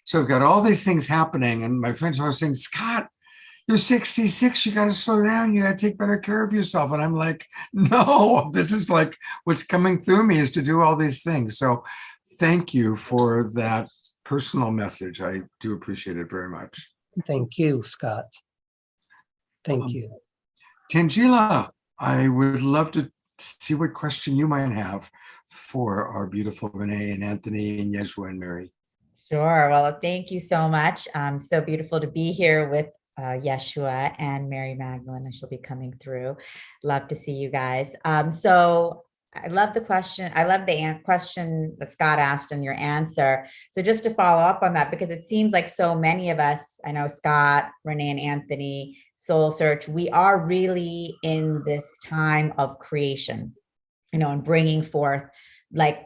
So I've got all these things happening. And my friends are saying, Scott, you're 66, you got to slow down. You got to take better care of yourself. And I'm like, no, this is like what's coming through me is to do all these things. So thank you for that personal message. I do appreciate it very much. Thank you, Scott. Thank you. Tangela, I would love to see what question you might have for our beautiful Renee and Anthony and Yeshua and Mary. Sure. Well, thank you so much. So beautiful to be here with Yeshua and Mary Magdalene, and she'll be coming through. Love to see you guys. So I love the question. I love the question that Scott asked and your answer. So just to follow up on that, because it seems like so many of us, I know Scott, Renee and Anthony, Soul Search, we are really in this time of creation, and bringing forth, like,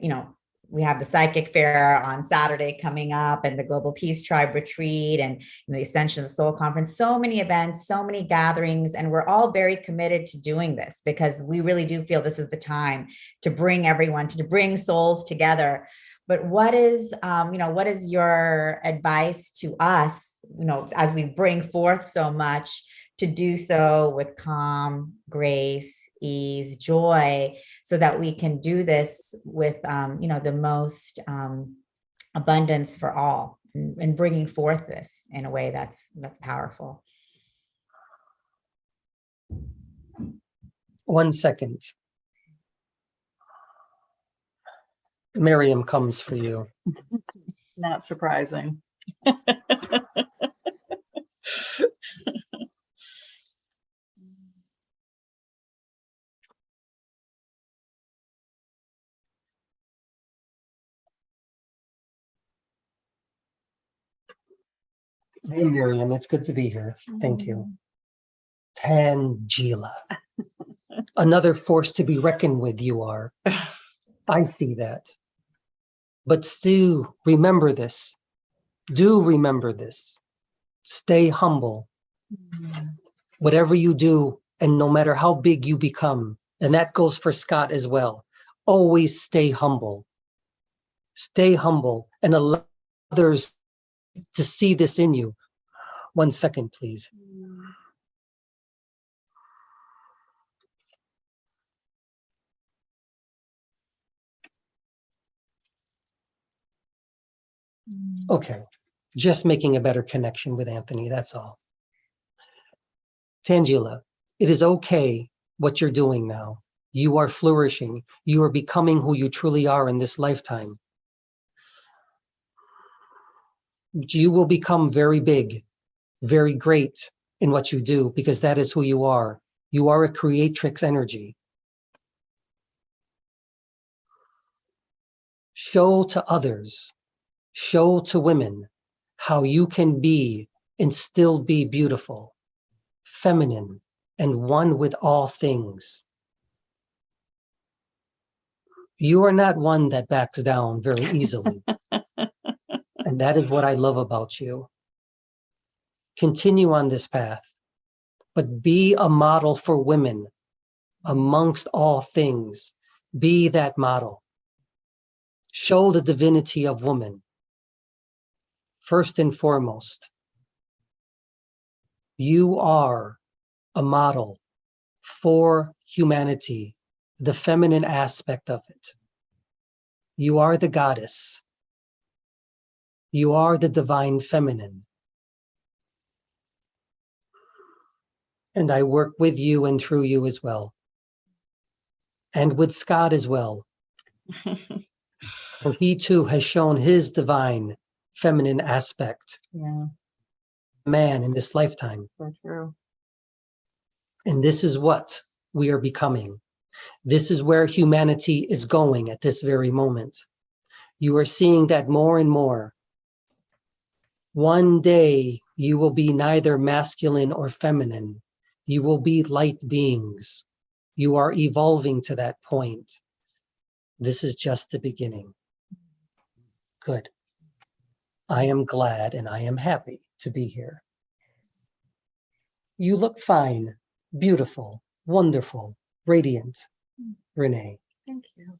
we have the Psychic Fair on Saturday coming up, and the Global Peace Tribe retreat, and the Ascension of the Soul Conference, so many events, so many gatherings, and we're all very committed to doing this because we really do feel this is the time to bring everyone, to bring souls together. But what is your advice to us, as we bring forth so much, to do so with calm, grace, ease, joy, so that we can do this with, the most abundance for all, and bringing forth this in a way that's powerful. 1 second. Miriam comes for you. Not surprising. Hey, Miriam, it's good to be here. Thank you. Tangela. Another force to be reckoned with you are. I see that. But still, remember this. Do remember this. Stay humble. Whatever you do, and no matter how big you become, and that goes for Scott as well, always stay humble. Stay humble and allow others to see this in you. 1 second, please. Okay, just making a better connection with Anthony, that's all. Tangela, it is okay what you're doing now. You are flourishing. You are becoming who you truly are in this lifetime. You will become very big, very great in what you do, because that is who you are. You are a creatrix energy. Show to others, show to women how you can be and still be beautiful, feminine, and one with all things. You are not one that backs down very easily. And that is what I love about you. Continue on this path, but be a model for women amongst all things. Be that model. Show the divinity of woman. First and foremost, you are a model for humanity, the feminine aspect of it. You are the goddess. You are the divine feminine. And I work with you and through you as well. And with Scott as well. For he too has shown his divine feminine aspect. Yeah, Man in this lifetime. so true. And this is what we are becoming. This is where humanity is going at this very moment. You are seeing that more and more. One day you will be neither masculine or feminine. You will be light beings. You are evolving to that point. This is just the beginning. Good. I am glad and I am happy to be here. You look fine, beautiful, wonderful, radiant, Renee. Thank you.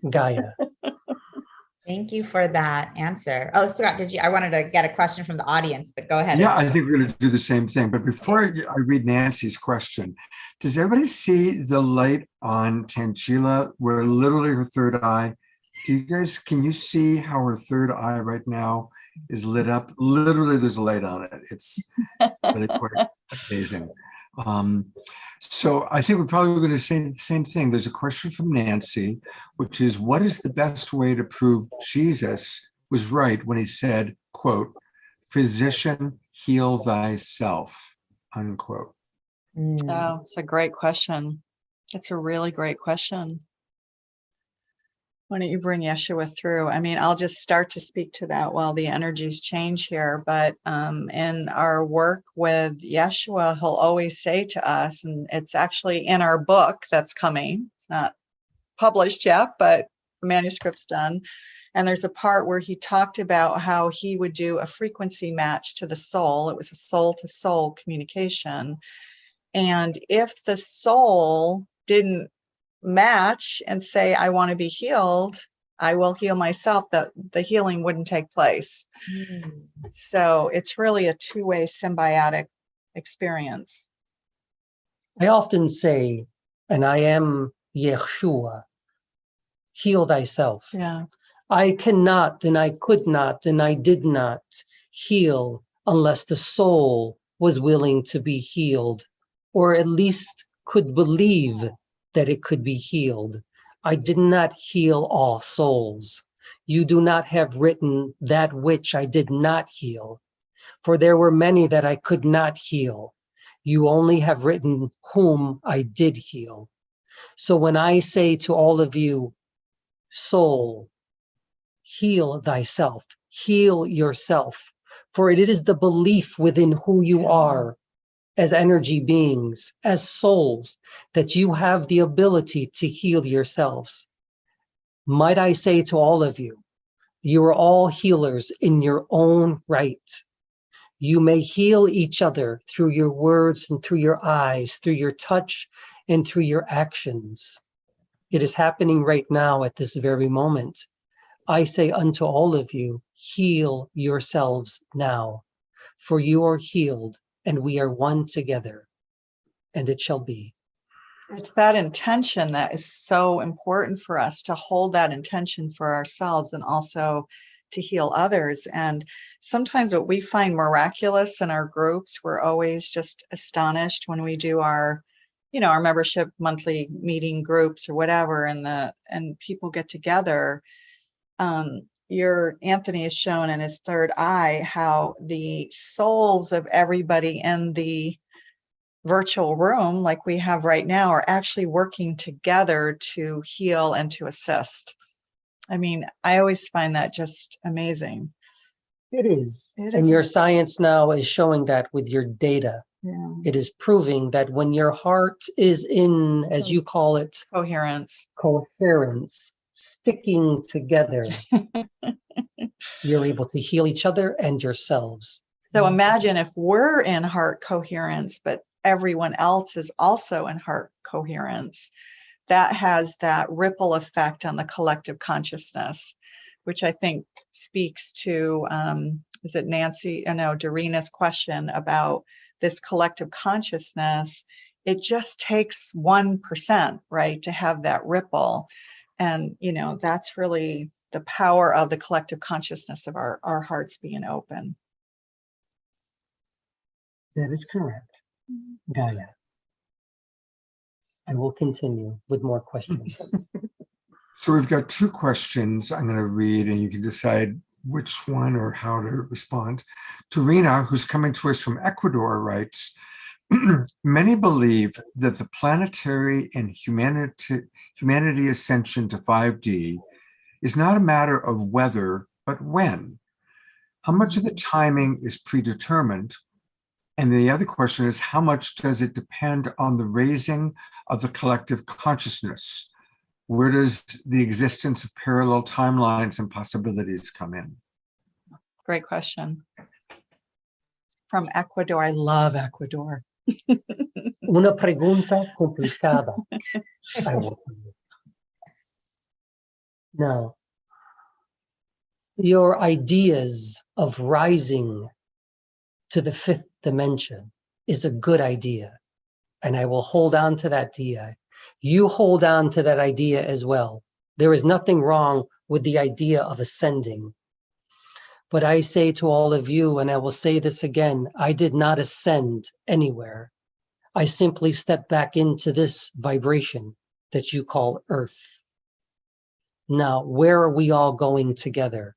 Gaia. Thank you for that answer. Oh, Scott, I wanted to get a question from the audience, but go ahead. Yeah, I think we're going to do the same thing. But before I read Nancy's question, does everybody see the light on Tangela where literally her third eye? Can you see how her third eye right now is lit up? Literally, there's a light on it. It's really quite amazing. So I think we're probably going to say the same thing. There's a question from Nancy, which is, what is the best way to prove Jesus was right when he said, quote, physician, heal thyself, unquote? Oh, it's a great question. It's a really great question. Why don't you bring Yeshua through? I mean, I'll just start to speak to that while the energies change here. But in our work with Yeshua, he'll always say to us, and it's actually in our book that's coming. It's not published yet, but the manuscript's done. And there's a part where he talked about how he would do a frequency match to the soul. It was a soul to soul communication. And if the soul didn't match and say, I want to be healed, I will heal myself, that the healing wouldn't take place. So it's really a two-way symbiotic experience. I often say, and I am Yeshua, heal thyself. Yeah. I cannot, and I could not, and I did not heal unless the soul was willing to be healed, or at least could believe that it could be healed. I did not heal all souls. You do not have written that which I did not heal, for there were many that I could not heal. You only have written whom I did heal. So when I say to all of you, soul, heal thyself, heal yourself, for it is the belief within who you are as energy beings, as souls, that you have the ability to heal yourselves. Might I say to all of you, you are all healers in your own right. You may heal each other through your words and through your eyes, through your touch and through your actions. It is happening right now at this very moment. I say unto all of you, heal yourselves now, for you are healed and we are one together, and it shall be. It's that intention that is so important for us, to hold that intention for ourselves and also to heal others. And sometimes what we find miraculous in our groups, we're always just astonished when we do our, our membership monthly meeting groups or whatever, and people get together. Your Anthony has shown in his third eye how the souls of everybody in the virtual room, like we have right now, are actually working together to heal and to assist. I mean, I always find that just amazing. It is. And your science now is showing that with your data. Yeah. It is proving that when your heart is in, as you call it, Coherence, sticking together, you're able to heal each other and yourselves. So imagine if we're in heart coherence, but everyone else is also in heart coherence. That has that ripple effect on the collective consciousness, which I think speaks to, is it Nancy? No, Doreena's question about this collective consciousness. It just takes 1%, right, to have that ripple. And, that's really the power of the collective consciousness of our hearts being open. That is correct, Gaia. I will continue with more questions. So we've got two questions I'm going to read, and you can decide which one or how to respond. Tarina, who's coming to us from Ecuador, writes, Many believe that the planetary and humanity ascension to 5D is not a matter of whether, but when. How much of the timing is predetermined? And the other question is, how much does it depend on the raising of the collective consciousness? Where does the existence of parallel timelines and possibilities come in? Great question. From Ecuador. I love Ecuador. Una pregunta complicada. I will tell you. Now, your ideas of rising to the fifth dimension is a good idea, and I will hold on to that idea. You hold on to that idea as well. There is nothing wrong with the idea of ascending. But I say to all of you, and I will say this again, I did not ascend anywhere. I simply stepped back into this vibration that you call Earth. Now, where are we all going together?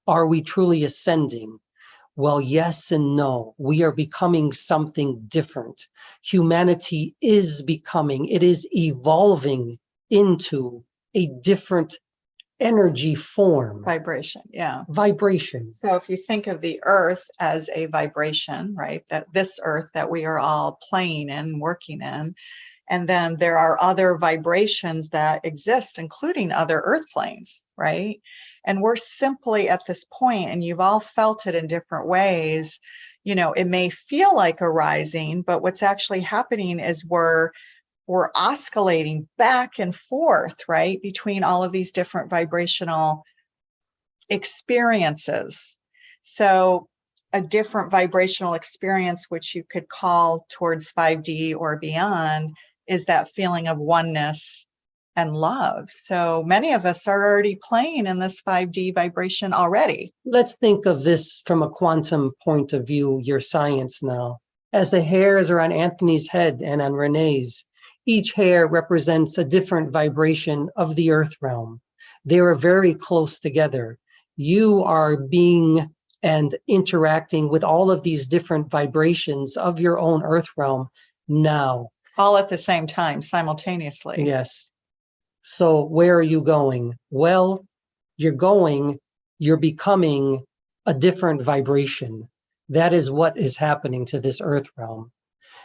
Are we truly ascending? Well, yes and no. We are becoming something different. Humanity is becoming, it is evolving into a different energy form. Vibration, yeah. Vibration. So if you think of the earth as a vibration, right, that this earth that we are all playing in, working in, and then there are other vibrations that exist, including other earth planes, right? And we're simply at this point, and you've all felt it in different ways, you know, it may feel like a rising, but what's actually happening is we're oscillating back and forth, right, between all of these different vibrational experiences. So a different vibrational experience, which you could call towards 5D or beyond, is that feeling of oneness and love. So many of us are already playing in this 5D vibration already. Let's think of this from a quantum point of view, your science now. As the hairs are on Anthony's head and on Renee's, each hair represents a different vibration of the earth realm. They are very close together. You are being and interacting with all of these different vibrations of your own earth realm now. All at the same time, simultaneously. Yes. So where are you going? Well, you're becoming a different vibration. That is what is happening to this earth realm.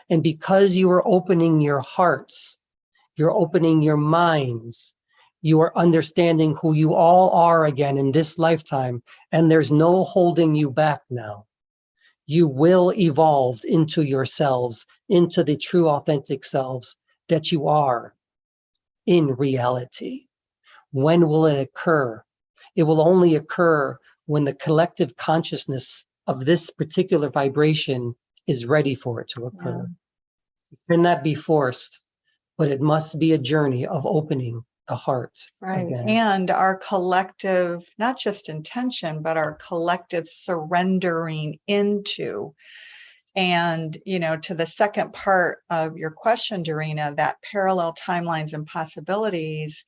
And because you are opening your hearts, you're opening your minds, you are understanding who you all are again in this lifetime, and there's no holding you back now. You will evolve into yourselves, into the true authentic selves that you are in reality. When will it occur? It will only occur when the collective consciousness of this particular vibration is ready for it to occur. It cannot be forced, but it must be a journey of opening the heart. Right. Again. And our collective, not just intention, but our collective surrendering into. And, you know, to the second part of your question, Dorina, that parallel timelines and possibilities,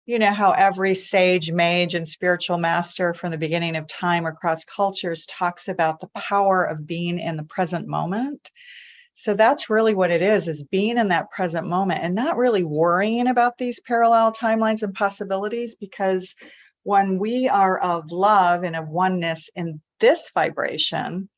you know, how every sage, mage, and spiritual master from the beginning of time across cultures talks about the power of being in the present moment. So that's really what it is being in that present moment and not really worrying about these parallel timelines and possibilities, because when we are of love and of oneness in this vibration,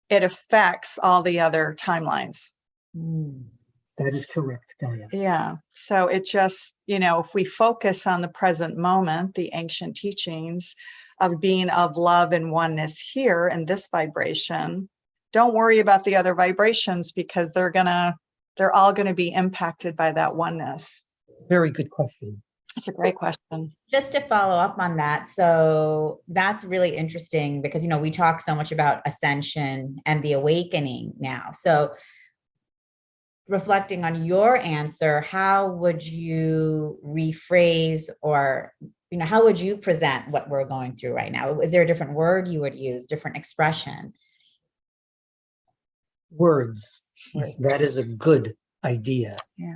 it affects all the other timelines. That is correct, Gaia. Yeah. So it just, you know, if we focus on the present moment, the ancient teachings of being of love and oneness here in this vibration, don't worry about the other vibrations, because they're all gonna be impacted by that oneness. Very good question. It's a great question. Just to follow up on that, so that's really interesting because, you know, we talk so much about ascension and the awakening now. So reflecting on your answer, how would you rephrase, or, you know, how would you present what we're going through right now? Is there a different word you would use, different expression? Words. That is a good idea. Yeah.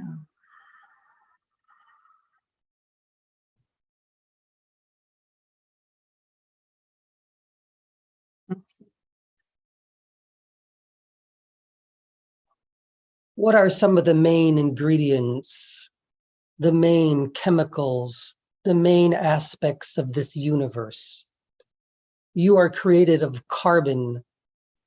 What are some of the main ingredients, the main chemicals, the main aspects of this universe? You are created of carbon.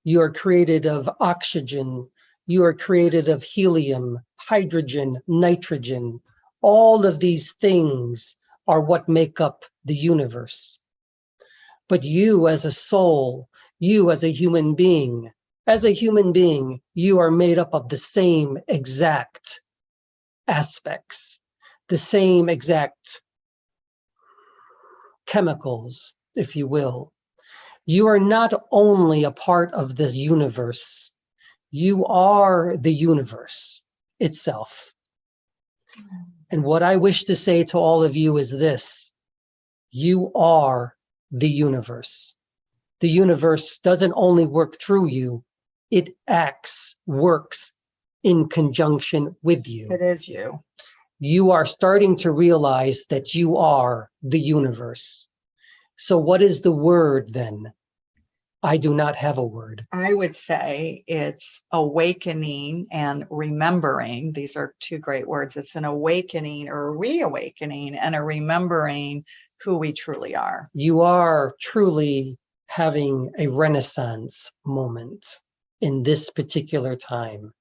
You are created of oxygen. You are created of helium, hydrogen, nitrogen. All of these things are what make up the universe. But you as a soul, you as a human being, you are made up of the same exact aspects, the same exact chemicals, if you will. You are not only a part of the universe, you are the universe itself. And what I wish to say to all of you is this: you are the universe. The universe doesn't only work through you, it works in conjunction with you. It is you. You are starting to realize that you are the universe. So what is the word then? I do not have a word. I would say it's awakening and remembering. These are two great words. It's an awakening or a reawakening and a remembering who we truly are. You are truly having a renaissance moment in this particular time.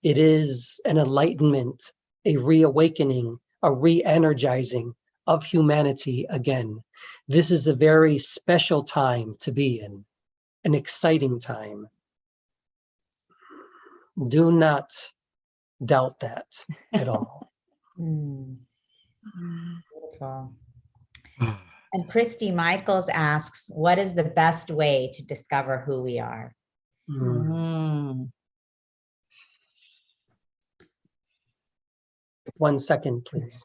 It is an enlightenment, a reawakening, a re-energizing of humanity again. This is a very special time to be in, an exciting time. Do not doubt that at all. Beautiful. And Christy Michaels asks, what is the best way to discover who we are? Mm. 1 second, please.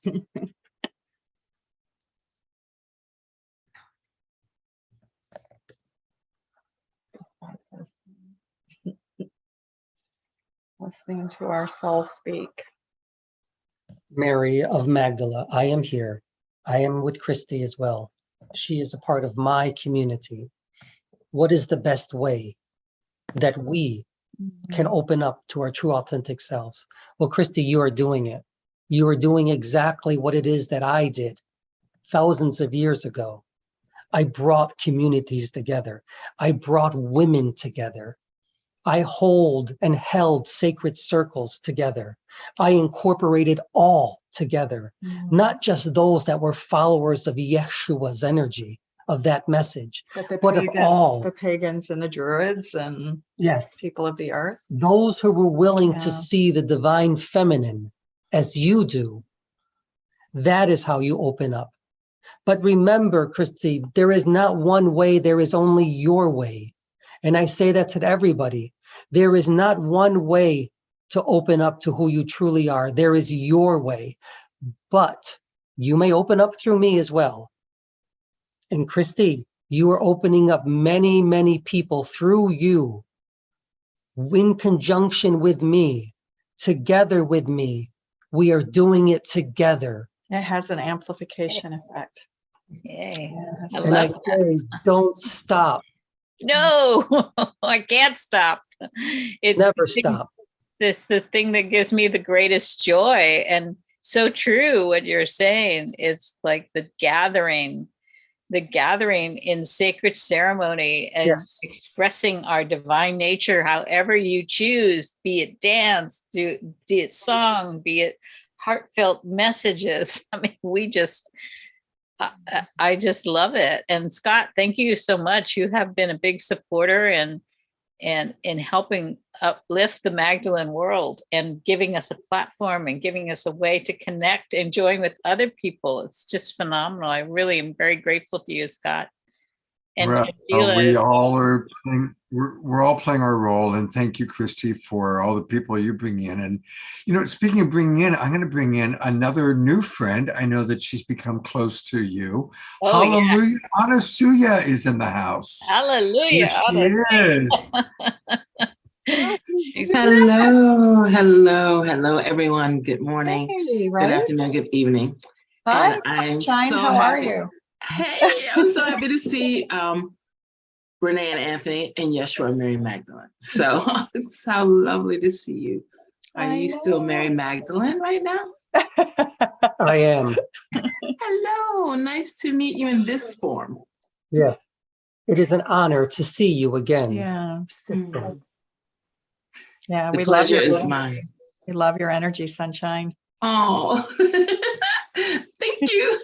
Listening to our soul speak. Mary of Magdala, I am here. I am with Christy as well. She is a part of my community. What is the best way that we can open up to our true authentic selves? Well, Christy, you are doing it. You are doing exactly what it is that I did thousands of years ago. I brought communities together. I brought women together. I hold and held sacred circles together. I incorporated all together, not just those that were followers of Yeshua's energy, of that message, but of all. The pagans and the druids and yes, people of the earth. Those who were willing to see the divine feminine as you do. That is how you open up. But remember, Christy, there is not one way, there is only your way. And I say that to everybody. There is not one way to open up to who you truly are. There is your way. But you may open up through me as well. And Christy, you are opening up many, many people through you, in conjunction with me, together with me. We are doing it together. It has an amplification effect. Yay. And I say, don't stop. No, I can't stop. It's Never stop. This the thing that gives me the greatest joy. And so true what you're saying. It's like the gathering in sacred ceremony and expressing our divine nature, however you choose, be it dance, be it song, be it heartfelt messages. I mean, I just love it. And Scott, thank you so much. You have been a big supporter and in helping uplift the Magdalene world and giving us a platform and giving us a way to connect and join with other people. It's just phenomenal. I really am very grateful to you, Scott. And we all are playing, we're all playing our role. And thank you, Christy, for all the people you bring in. And, you know, speaking of bringing in, I'm going to bring in another new friend. I know that she's become close to you. Oh, hallelujah. Yeah. Anasuya is in the house. Hallelujah. Yes, she is. Hello, everyone. Good morning, Hey, right? good afternoon, good evening. Hi, I'm Shine, so how happy. are you? Hey, I'm so happy to see Renee Anthony and Yeshua Mary Magdalene. So it's so lovely to see you. Are you still Mary Magdalene right now? I am. Hello, nice to meet you in this form. Yeah. It is an honor to see you again. Yeah. Sister. Yeah. The We love pleasure your is energy. mine. We love your energy, sunshine. Oh, thank you.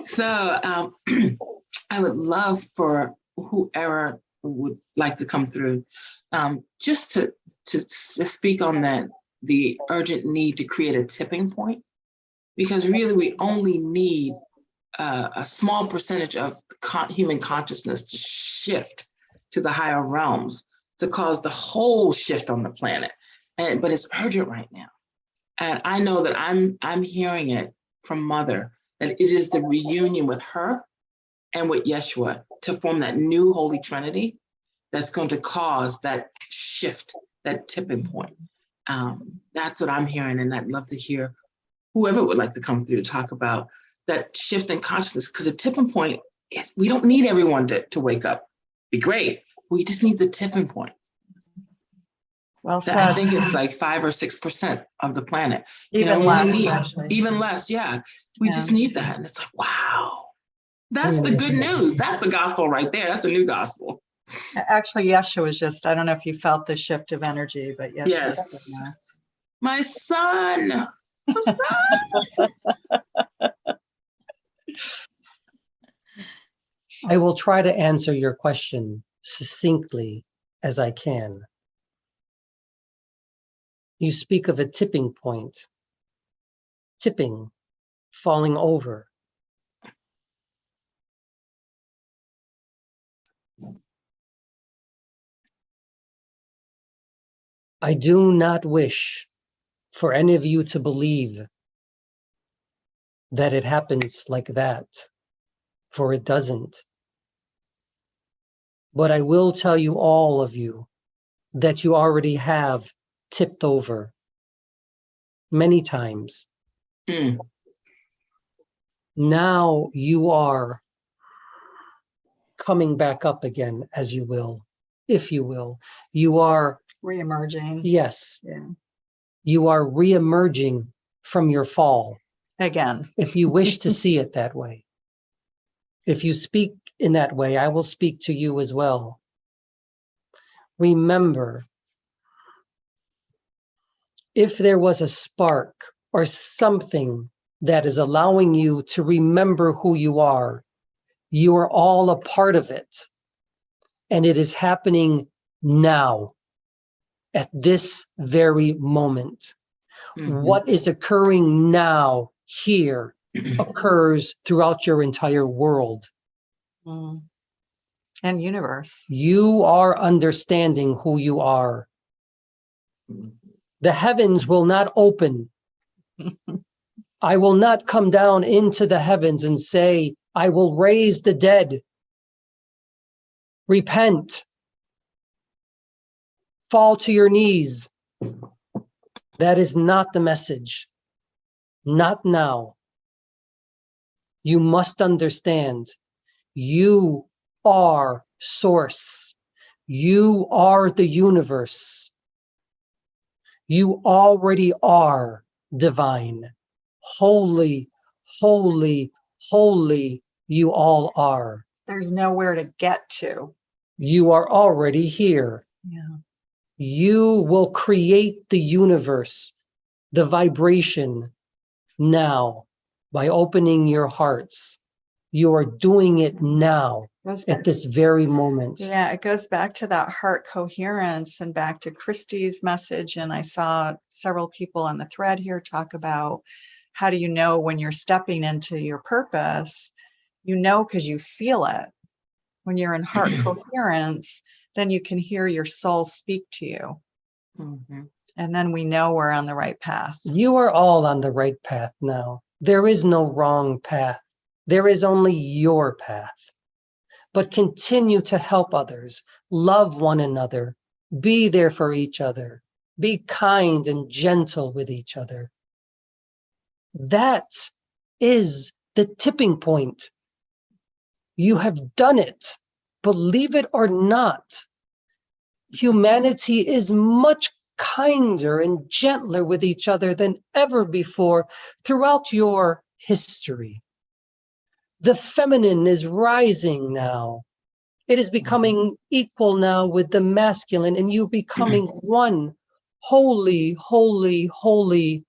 So I would love for whoever would like to come through, just to speak on that, the urgent need to create a tipping point, because really we only need a small percentage of human consciousness to shift to the higher realms to cause the whole shift on the planet. But it's urgent right now. And I know that I'm hearing it from Mother, that it is the reunion with her and with Yeshua to form that new Holy Trinity that's going to cause that shift, that tipping point. That's what I'm hearing. And I'd love to hear whoever would like to come through to talk about that shift in consciousness, because the tipping point is, we don't need everyone to wake up. Be great. We just need the tipping point. Well said. I think it's like 5 or 6% of the planet. Even less, actually. Even less, yeah. We just need that. And it's like, wow. That's the good news. That's the gospel right there. That's the new gospel. Actually, Yeshua was just, I don't know if you felt the shift of energy, but Yeshua. Yes. My son. My son. I will try to answer your question succinctly as I can. You speak of a tipping point, tipping, falling over. I do not wish for any of you to believe that it happens like that, for it doesn't. But I will tell you, all of you, that you already have tipped over many times. Now you are coming back up again, as you will, if you will. You are Reemerging. Yes. Yeah. You are reemerging from your fall. Again. If you wish to see it that way. If you speak in that way, I will speak to you as well. Remember, if there was a spark or something that is allowing you to remember who you are all a part of it. And it is happening now, at this very moment. What is occurring now, here, occurs throughout your entire world. And universe. You are understanding who you are. The heavens will not open. I will not come down into the heavens and say, I will raise the dead. Repent. Fall to your knees. That is not the message. Not now. You must understand, you are source. You are the universe. You already are divine. Holy, holy, holy, you all are. There's nowhere to get to. You are already here. Yeah. You will create the universe, the vibration now by opening your hearts. You are doing it now at this very moment. Yeah, it goes back to that heart coherence and back to Christy's message. And I saw several people on the thread here talk about, how do you know when you're stepping into your purpose? You know, because you feel it. When you're in heart coherence, then you can hear your soul speak to you. And then we know we're on the right path. You are all on the right path now. There is no wrong path. There is only your path. But continue to help others, love one another, be there for each other, be kind and gentle with each other. That is the tipping point. You have done it, believe it or not. Humanity is much kinder and gentler with each other than ever before throughout your history. The feminine is rising now. It is becoming equal now with the masculine, and you becoming one holy, holy, holy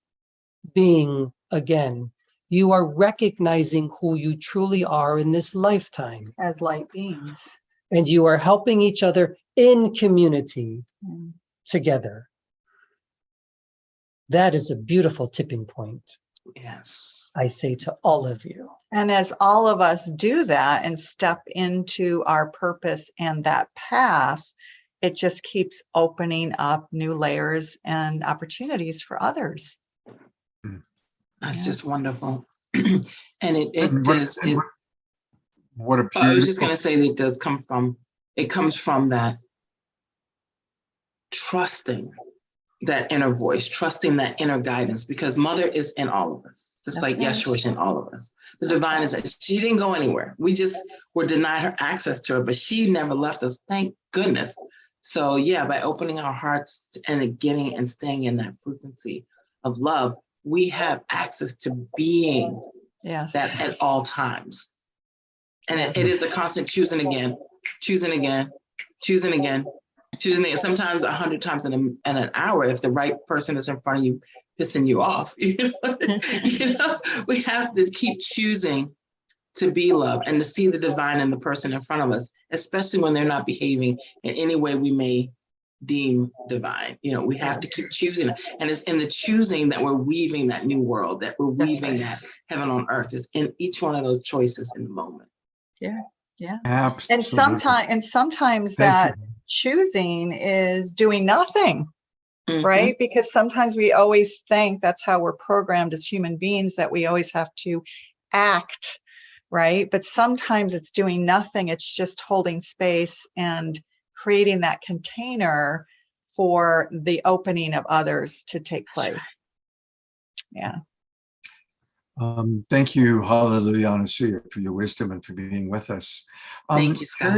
being again. You are recognizing who you truly are in this lifetime. As light beings. And you are helping each other in community together. That is a beautiful tipping point. Yes. I say to all of you. And as all of us do that and step into our purpose and that path, it just keeps opening up new layers and opportunities for others. That's Yeah. just wonderful. And it does. What a beautiful. I was just going to say that it does come from, it comes from that trusting that inner voice, trusting that inner guidance, because Mother is in all of us, just like Yeshua is in all of us. The divine is, she didn't go anywhere. We just were denied her access to her, but she never left us, thank goodness. So yeah, by opening our hearts and getting and staying in that frequency of love, we have access to being that at all times. And it is a constant choosing again, choosing again, choosing again, choosing again. Sometimes 100 times in an hour, if the right person is in front of you, pissing you off. You know, we have to keep choosing to be love and to see the divine in the person in front of us, especially when they're not behaving in any way we may deem divine. You know, we have to keep choosing it. And it's in the choosing that we're weaving that new world, that we're weaving that heaven on earth, is in each one of those choices in the moment. Yeah. Absolutely. And sometimes that choosing is doing nothing, right? Because sometimes we always think that's how we're programmed as human beings, that we always have to act, right? But sometimes it's doing nothing. It's just holding space and creating that container for the opening of others to take place. Yeah. Thank you, Hallelujah, Anasuya, for your wisdom and for being with us. Thank you, Scott.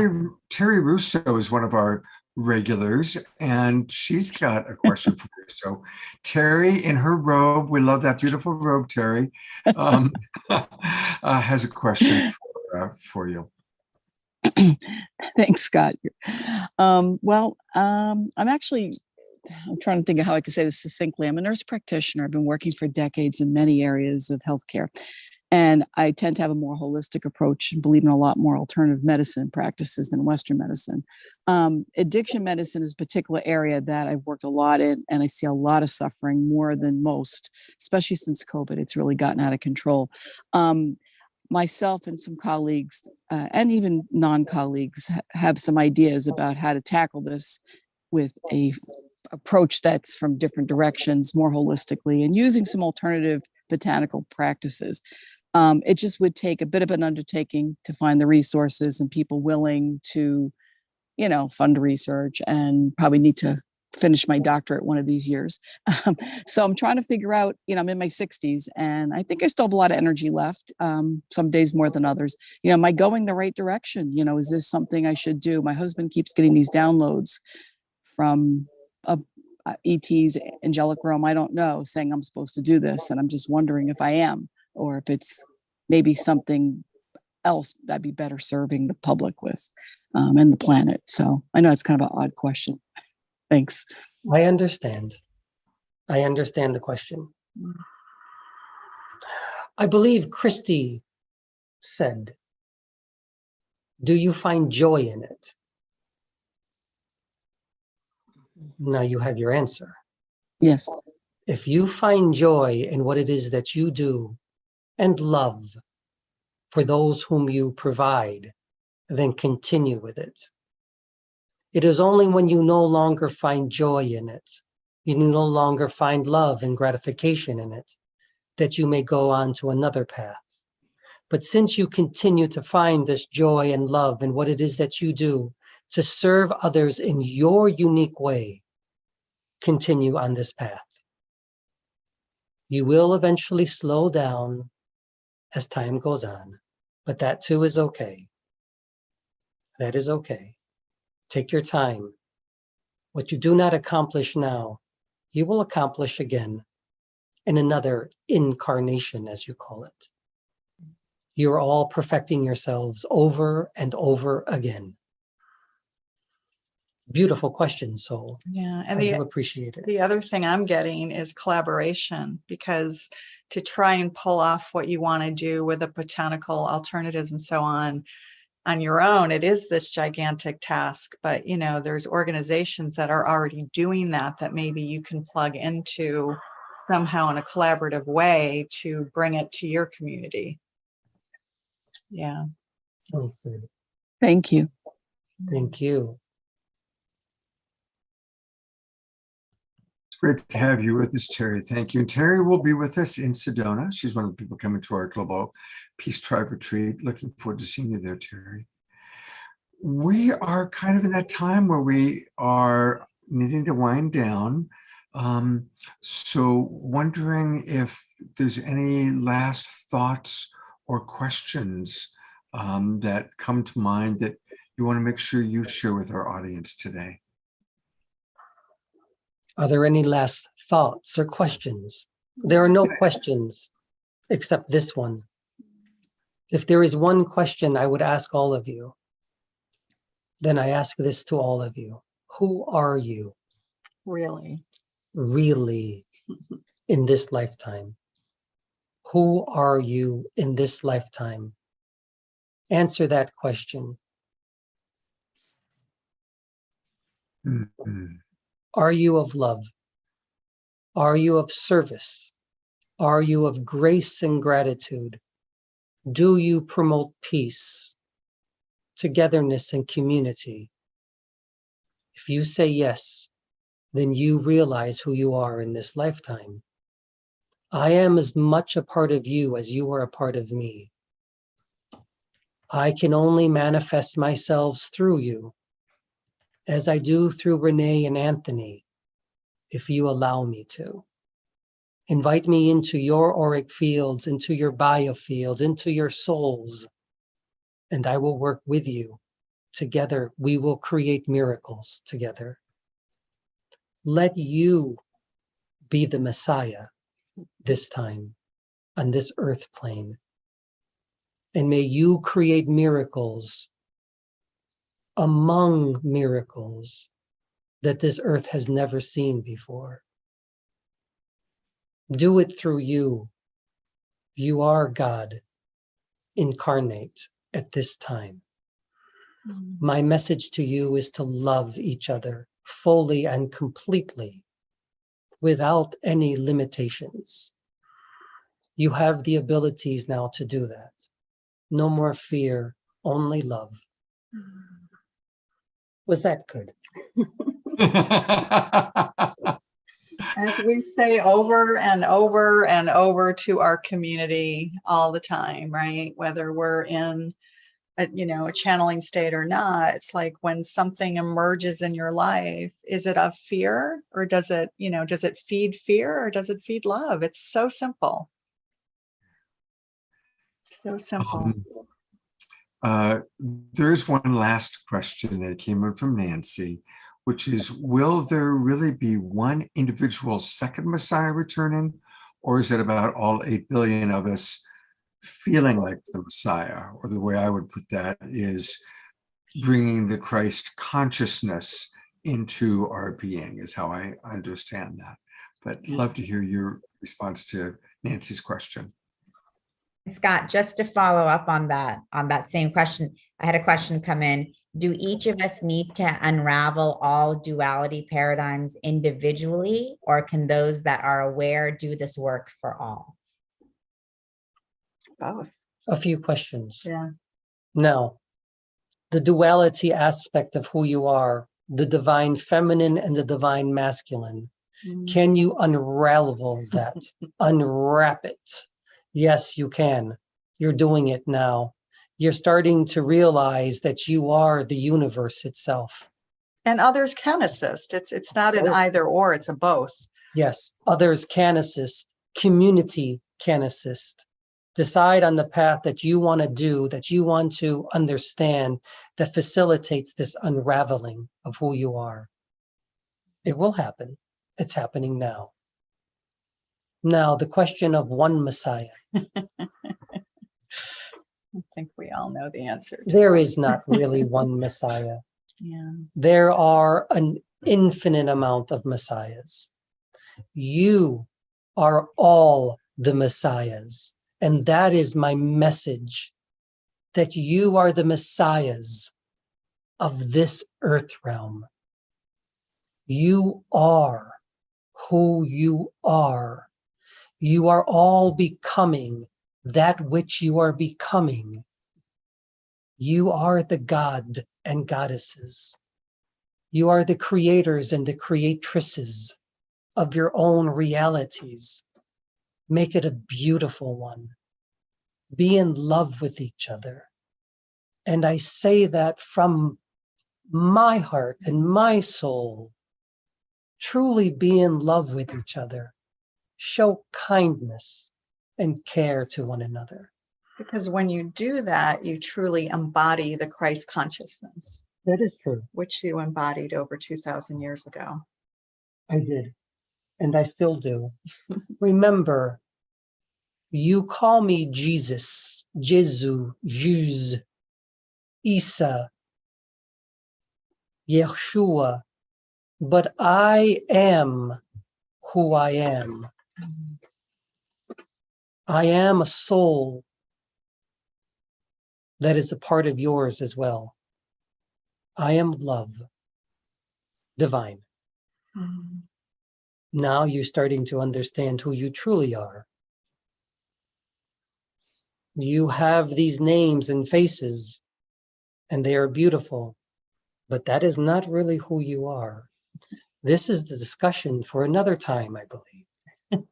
Terry Russo is one of our regulars, and she's got a question for you. So Terry, in her robe, we love that beautiful robe, Terry, has a question for you. Thanks, Scott. I'm trying to think of how I could say this succinctly. I'm a nurse practitioner. I've been working for decades in many areas of healthcare. And I tend to have a more holistic approach and believe in a lot more alternative medicine practices than Western medicine. Addiction medicine is a particular area that I've worked a lot in, and I see a lot of suffering, more than most, especially since COVID. It's really gotten out of control. Myself and some colleagues, and even non-colleagues, have some ideas about how to tackle this with a approach that's from different directions, more holistically, and using some alternative botanical practices. It just would take a bit of an undertaking to find the resources and people willing to, fund research, and probably need to finish my doctorate one of these years. So I'm trying to figure out, I'm in my 60s and I think I still have a lot of energy left, some days more than others. Am I going the right direction? Is this something I should do? My husband keeps getting these downloads from ET's angelic realm, I don't know, saying I'm supposed to do this. And I'm just wondering if I am, or if it's maybe something else that'd be better serving the public with, and the planet. So I know it's kind of an odd question. Thanks. I understand. I understand the question. I believe Christy said, do you find joy in it? Now you have your answer. Yes. If you find joy in what it is that you do and love for those whom you provide, then continue with it. It is only when you no longer find joy in it, you no longer find love and gratification in it, that you may go on to another path. But since you continue to find this joy and love in what it is that you do to serve others in your unique way, continue on this path. You will eventually slow down as time goes on, but that too is okay. That is okay. Take your time. What you do not accomplish now, you will accomplish again in another incarnation, as you call it. You're all perfecting yourselves over and over again. Beautiful question, Soul. Yeah. I And do appreciate it. the other thing I'm getting is collaboration, because to try and pull off what you want to do with the botanical alternatives and so on your own, it is this gigantic task. But, you know, there's organizations that are already doing that maybe you can plug into somehow in a collaborative way to bring it to your community. Yeah. Okay. Thank you. Thank you. It's great to have you with us, Terry. Thank you. And Terry will be with us in Sedona. She's one of the people coming to our Global Peace Tribe retreat. Looking forward to seeing you there, Terry. We are kind of in that time where we are needing to wind down. So wondering if there's any last thoughts or questions that come to mind that you want to make sure you share with our audience today. Are there any last thoughts or questions? There are no questions except this one. If there is one question I would ask all of you, then I ask this to all of you. Who are you Really? really in this lifetime? Who are you in this lifetime? Answer that question. Mm-hmm. Are you of love? Are you of service? Are you of grace and gratitude? Do you promote peace, togetherness, and community? If you say yes, then you realize who you are in this lifetime. I am as much a part of you as you are a part of me. I can only manifest myself through you, as I do through Renee and Anthony, if you allow me to. Invite me into your auric fields, into your biofields, into your souls, and I will work with you. Together, we will create miracles together. Let you be the Messiah this time on this earth plane. And may you create miracles among miracles that this earth has never seen before. Do it through you. You are God incarnate at this time. My message to you is to love each other fully and completely, without any limitations. You have the abilities now to do that. No more fear, only love. Was that good? As we say over and over and over to our community all the time, right? Whether we're in a channeling state or not, it's like when something emerges in your life, is it of fear, or does it feed fear, or does it feed love? It's so simple. So simple. There's one last question that came in from Nancy, which is, will there really be one individual second Messiah returning, or is it about all 8 billion of us feeling like the Messiah? Or the way I would put that is bringing the Christ consciousness into our being, is how I understand that. But love to hear your response to Nancy's question. Scott, just to follow up on that same question, I had a question come in. Do each of us need to unravel all duality paradigms individually, or can those that are aware do this work for all? Both. A few questions. Yeah. Now, the duality aspect of who you are, the divine feminine and the divine masculine, can you unravel that, unwrap it? Yes, you can. You're doing it now. You're starting to realize that you are the universe itself. And others can assist. It's not an either or, it's a both. Yes, others can assist. Community can assist. Decide on the path that you want to do, that you want to understand, that facilitates this unraveling of who you are. It will happen. It's happening now. Now, the question of one Messiah. I think we all know the answer to There that. is not really one Messiah. Yeah. There are an infinite amount of Messiahs. You are all the Messiahs. And that is my message, that you are the Messiahs of this earth realm. You are who you are. You are all becoming that which you are becoming. You are the God and goddesses. You are the creators and the creatrices of your own realities. Make it a beautiful one. Be in love with each other. And I say that from my heart and my soul. Truly be in love with each other. Show kindness and care to one another. Because when you do that, you truly embody the Christ consciousness, That is true. which you embodied over 2,000 years ago. I did. And I still do. Remember, you call me Jesus, Jesu, Juz, Isa, Yeshua, but I am who I am. I am a soul that is a part of yours as well. I am love, divine. Now you're starting to understand who you truly are. You have these names and faces, and they are beautiful, but that is not really who you are. This is the discussion for another time, I believe.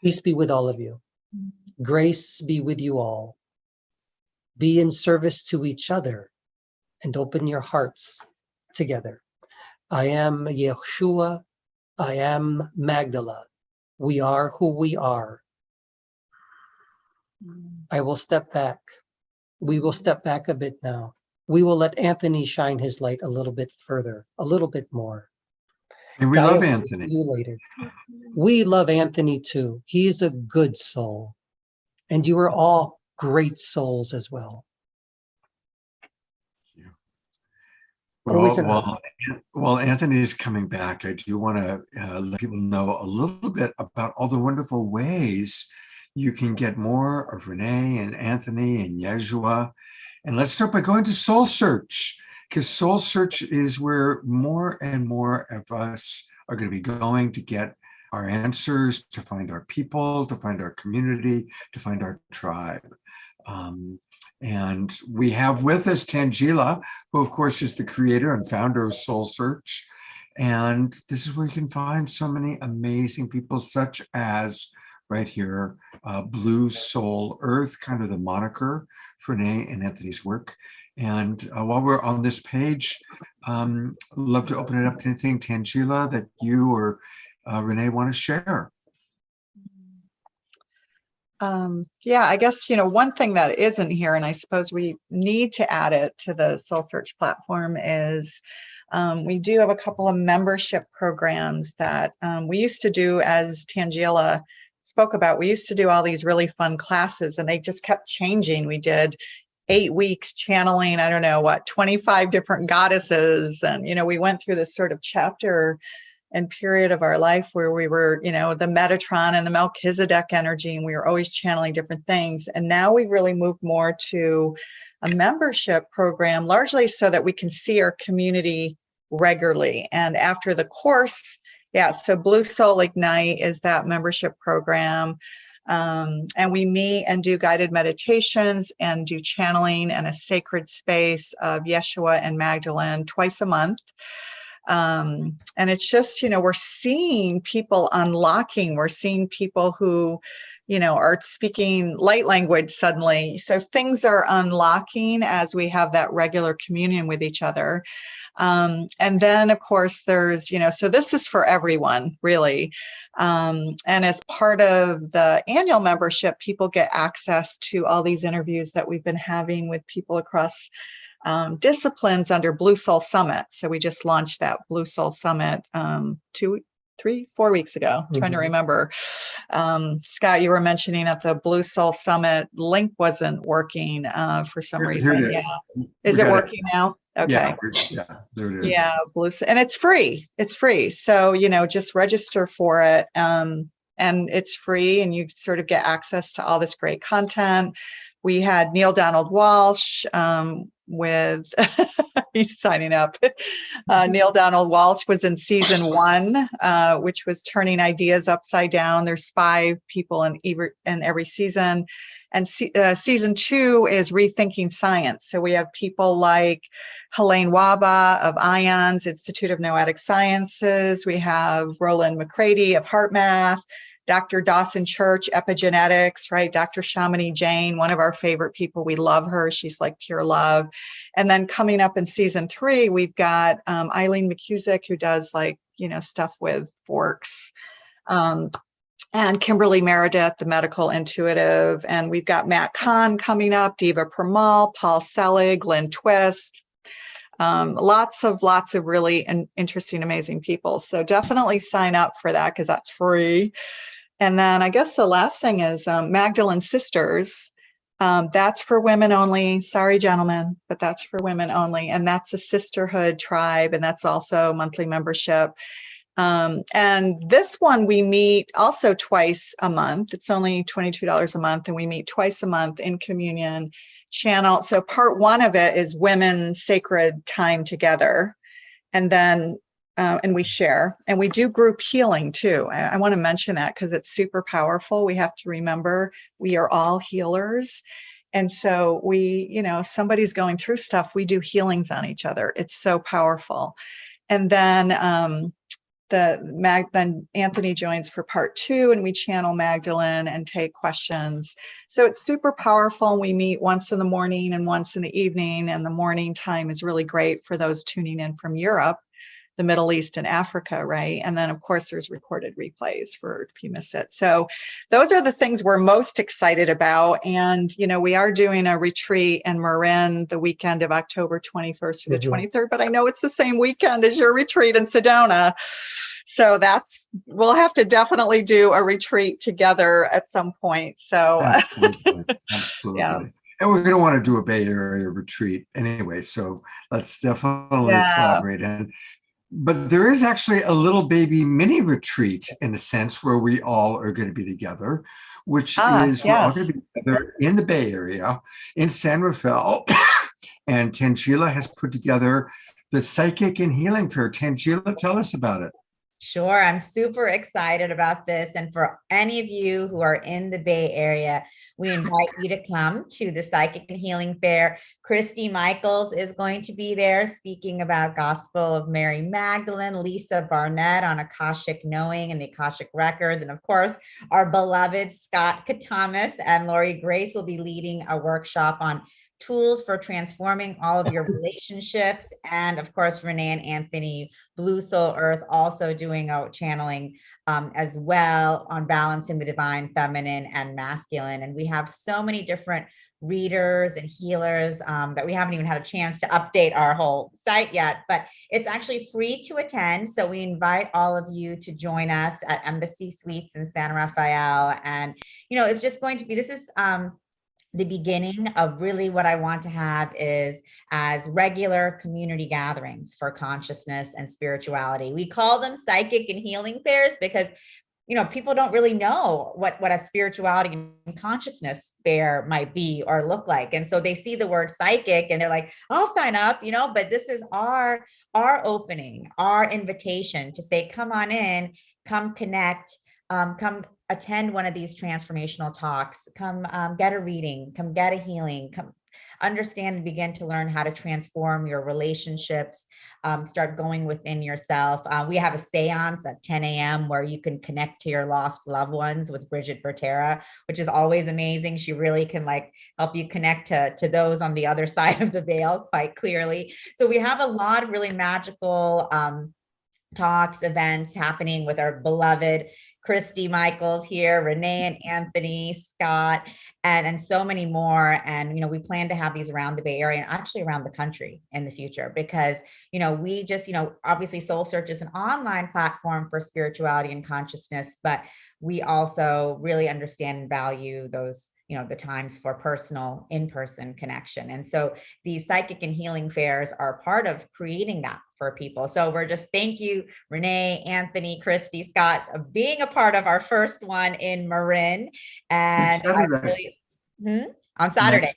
Peace be with all of you. Grace be with you all. Be in service to each other and open your hearts together. I am Yeshua. I am Magdala. We are who we are. I will step back. We will step back a bit now. We will let Anthony shine his light a little bit further, a little bit more. And we love Anthony. See you later. We love Anthony too. He is a good soul. And you are all great souls as well. Always an honor. Well, Anthony is coming back. I do want to let people know a little bit about all the wonderful ways you can get more of Renee and Anthony and Yeshua. And let's start by going to Soul Search, because Soul Search is where more and more of us are going to be going to get our answers, to find our people, to find our community, to find our tribe. And we have with us Tangela, who of course is the creator and founder of Soul Search. And this is where you can find so many amazing people, such as right here, Blue Soul Earth, kind of the moniker for Renee and Anthony's work. And while we're on this page, love to open it up to anything, Tangela, that you or Renee want to share. Yeah, I guess, one thing that isn't here, and I suppose we need to add it to the Soul Search platform, is we do have a couple of membership programs that we used to do, as Tangela spoke about. We used to do all these really fun classes, and they just kept changing. We did 8 weeks channeling, 25 different goddesses. And, we went through this sort of chapter and period of our life where we were, the Metatron and the Melchizedek energy, and we were always channeling different things. And now we really moved more to a membership program, largely so that we can see our community regularly. And after the course, so Blue Soul Ignite is that membership program. And we meet and do guided meditations and do channeling in a sacred space of Yeshua and Magdalene twice a month. And it's just, we're seeing people unlocking. We're seeing people who, are speaking light language suddenly. So things are unlocking as we have that regular communion with each other. And then, of course, there's, so this is for everyone, really. And as part of the annual membership, people get access to all these interviews that we've been having with people across disciplines under Blue Soul Summit. So we just launched that Blue Soul Summit 4 weeks ago. Trying to remember. Scott, you were mentioning at the Blue Soul Summit link wasn't working for some reason. Here it is. Yeah. Is it working now? Okay. Yeah, there it is. Yeah, and it's free. It's free. So, just register for it. And it's free, and you sort of get access to all this great content. We had Neil Donald Walsh with, he's signing up. Neil Donald Walsh was in season 1, which was turning ideas upside down. There's 5 people in every season. And season 2 is rethinking science. So we have people like Helene Waba of IONS, Institute of Noetic Sciences. We have Roland McCready of HeartMath, Dr. Dawson Church, epigenetics, right? Dr. Shamini Jain, one of our favorite people. We love her. She's like pure love. And then coming up in season 3, we've got Eileen McCusick, who does stuff with forks. And Kimberly Meredith, the medical intuitive. And we've got Matt Kahn coming up, Diva Pramal, Paul Selig, Lynn Twist. Lots of really interesting, amazing people. So definitely sign up for that because that's free. And then I guess the last thing is Magdalene Sisters. That's for women only. Sorry, gentlemen, but that's for women only. And that's a sisterhood tribe. And that's also monthly membership. And this one, we meet also twice a month. It's only $22 a month, and we meet twice a month in communion channel. So part 1 of it is women sacred time together. And then, and we share, and we do group healing too. I want to mention that because it's super powerful. We have to remember we are all healers. And so we, if somebody's going through stuff, we do healings on each other. It's so powerful. And then, then Anthony joins for part 2, and we channel Magdalene and take questions. So it's super powerful. We meet once in the morning and once in the evening, and the morning time is really great for those tuning in from Europe, the Middle East, and Africa, right? And then, of course, there's recorded replays for if you miss it. So those are the things we're most excited about. And, we are doing a retreat in Marin the weekend of October 21st through the 23rd, but I know it's the same weekend as your retreat in Sedona. So we'll have to definitely do a retreat together at some point. So Absolutely. Yeah. And we're going to want to do a Bay Area retreat anyway. So let's definitely collaborate. But there is actually a little baby mini retreat in a sense where we all are going to be together, which is we're all going to be together in the Bay Area, in San Rafael. And Tangela has put together the Psychic and Healing Fair. Tangela, tell us about it. Sure. I'm super excited about this. And for any of you who are in the Bay Area, we invite you to come to the Psychic and Healing Fair. Christy Michaels is going to be there speaking about Gospel of Mary Magdalene, Lisa Barnett on Akashic Knowing and the Akashic Records. And of course, our beloved Scott Katamas and Lori Grace will be leading a workshop on tools for transforming all of your relationships. And of course, Renee Anthony, Blue Soul Earth, also doing a channeling as well on balancing the divine feminine and masculine. And we have so many different readers and healers that we haven't even had a chance to update our whole site yet, but it's actually free to attend. So we invite all of you to join us at Embassy Suites in San Rafael. And, it's just going to be, this is the beginning of really what I want to have is as regular community gatherings for consciousness and spirituality. We call them psychic and healing fairs because, people don't really know what a spirituality and consciousness fair might be or look like. And so they see the word psychic and they're like, I'll sign up, but this is our opening, our invitation to say, come on in, come connect, come attend one of these transformational talks, come get a reading, come get a healing, come understand and begin to learn how to transform your relationships, start going within yourself. We have a seance at 10 a.m. where you can connect to your lost loved ones with Bridget Bertera, which is always amazing. She really can help you connect to those on the other side of the veil quite clearly. So we have a lot of really magical talks, events happening with our beloved Christy Michaels here, Renee and Anthony, Scott, and so many more. And, we plan to have these around the Bay Area and actually around the country in the future, because, we just, obviously Soul Search is an online platform for spirituality and consciousness, but we also really understand and value those, the times for personal in-person connection. And so these psychic and healing fairs are part of creating that for people. So we're just, thank you, Renee, Anthony, Christy, Scott, of being a part of our first one in Marin. And I really, on Saturday.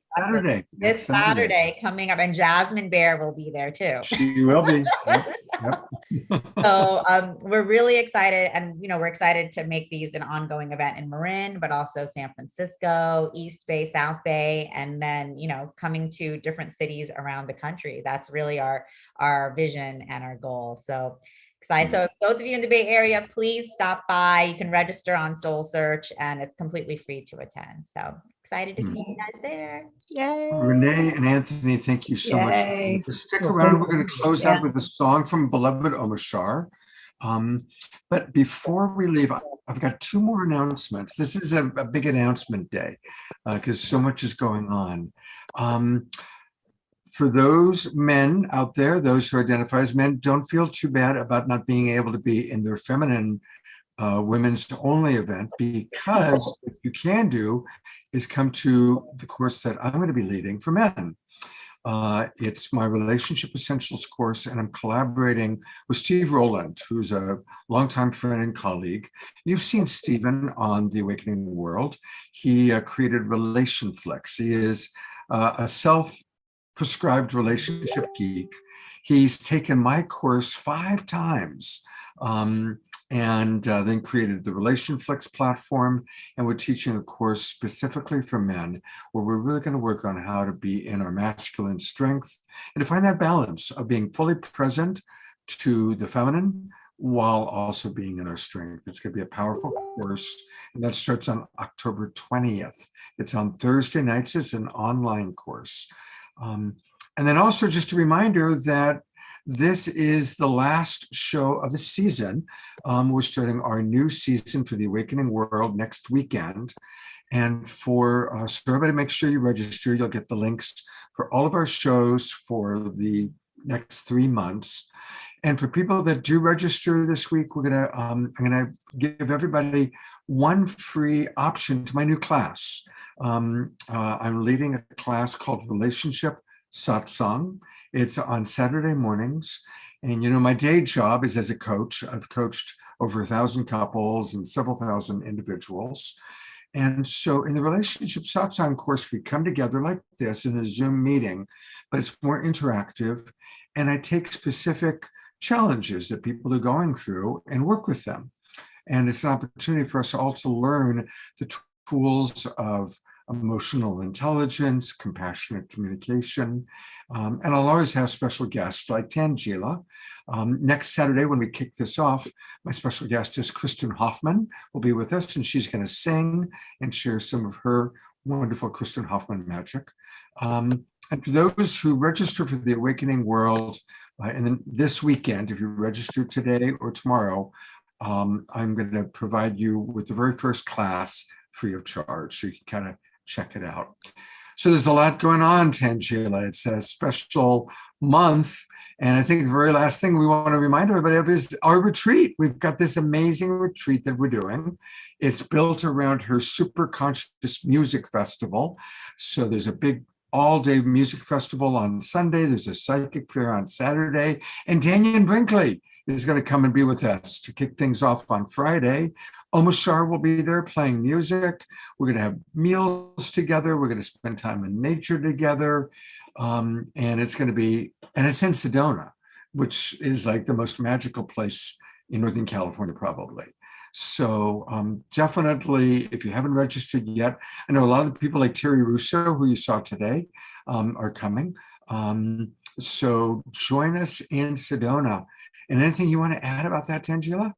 This Saturday coming up, and Jasmine Bear will be there too. She will be. Yep. So we're really excited, and we're excited to make these an ongoing event in Marin, but also San Francisco, East Bay, South Bay, and then coming to different cities around the country. That's really our vision and our goal. So excited. So those of you in the Bay Area, please stop by. You can register on Soul Search, and it's completely free to attend. So excited to see you guys there. Yay. Renee and Anthony, thank you so Yay. much. Stick around. We're going to close out with a song from beloved Omashar. But before we leave, I've got two more announcements. This is a big announcement day because so much is going on. For those men out there, those who identify as men, don't feel too bad about not being able to be in their feminine women's only event, because what you can do is come to the course that I'm going to be leading for men. It's my Relationship Essentials course, and I'm collaborating with Steve Rowland, who's a longtime friend and colleague. You've seen Stephen on The Awakening World. He created RelationFlix. He is a self-prescribed relationship geek. He's taken my course 5 times. And then created the RelationFlix platform, and we're teaching a course specifically for men, where we're really going to work on how to be in our masculine strength and to find that balance of being fully present to the feminine while also being in our strength. It's going to be a powerful course, and that starts on October 20th. It's on Thursday nights. It's an online course. And then also just a reminder that this is the last show of the season. We're starting our new season for The Awakening World next weekend. And so everybody make sure you register. You'll get the links for all of our shows for the next 3 months. And for people that do register this week, I'm gonna give everybody one free option to my new class. I'm leading a class called Relationship Satsang. It's on Saturday mornings. And, my day job is as a coach. I've coached over 1,000 couples and several thousand individuals. And so in the Relationship Satsang course, we come together like this in a Zoom meeting, but it's more interactive. And I take specific challenges that people are going through and work with them. And it's an opportunity for us all to learn the tools of emotional intelligence, compassionate communication. And I'll always have special guests like Tangela. Next Saturday, when we kick this off, my special guest is Kristen Hoffman will be with us, and she's going to sing and share some of her wonderful Kristen Hoffman magic. And for those who register for The Awakening World, and then this weekend, if you register today or tomorrow, I'm going to provide you with the very first class free of charge, so you can kind of check it out. So there's a lot going on, Tangela. It's a special month. And I think the very last thing we want to remind everybody of is our retreat. We've got this amazing retreat that we're doing. It's built around her Super Conscious Music Festival. So there's a big all-day music festival on Sunday. There's a psychic fair on Saturday. And Daniel Brinkley is going to come and be with us to kick things off on Friday. Omashar will be there playing music. We're going to have meals together. We're going to spend time in nature together. And it's in Sedona, which is like the most magical place in Northern California, probably. So definitely, if you haven't registered yet, I know a lot of the people like Terry Russo, who you saw today, are coming. So join us in Sedona. And anything you want to add about that, Tangela?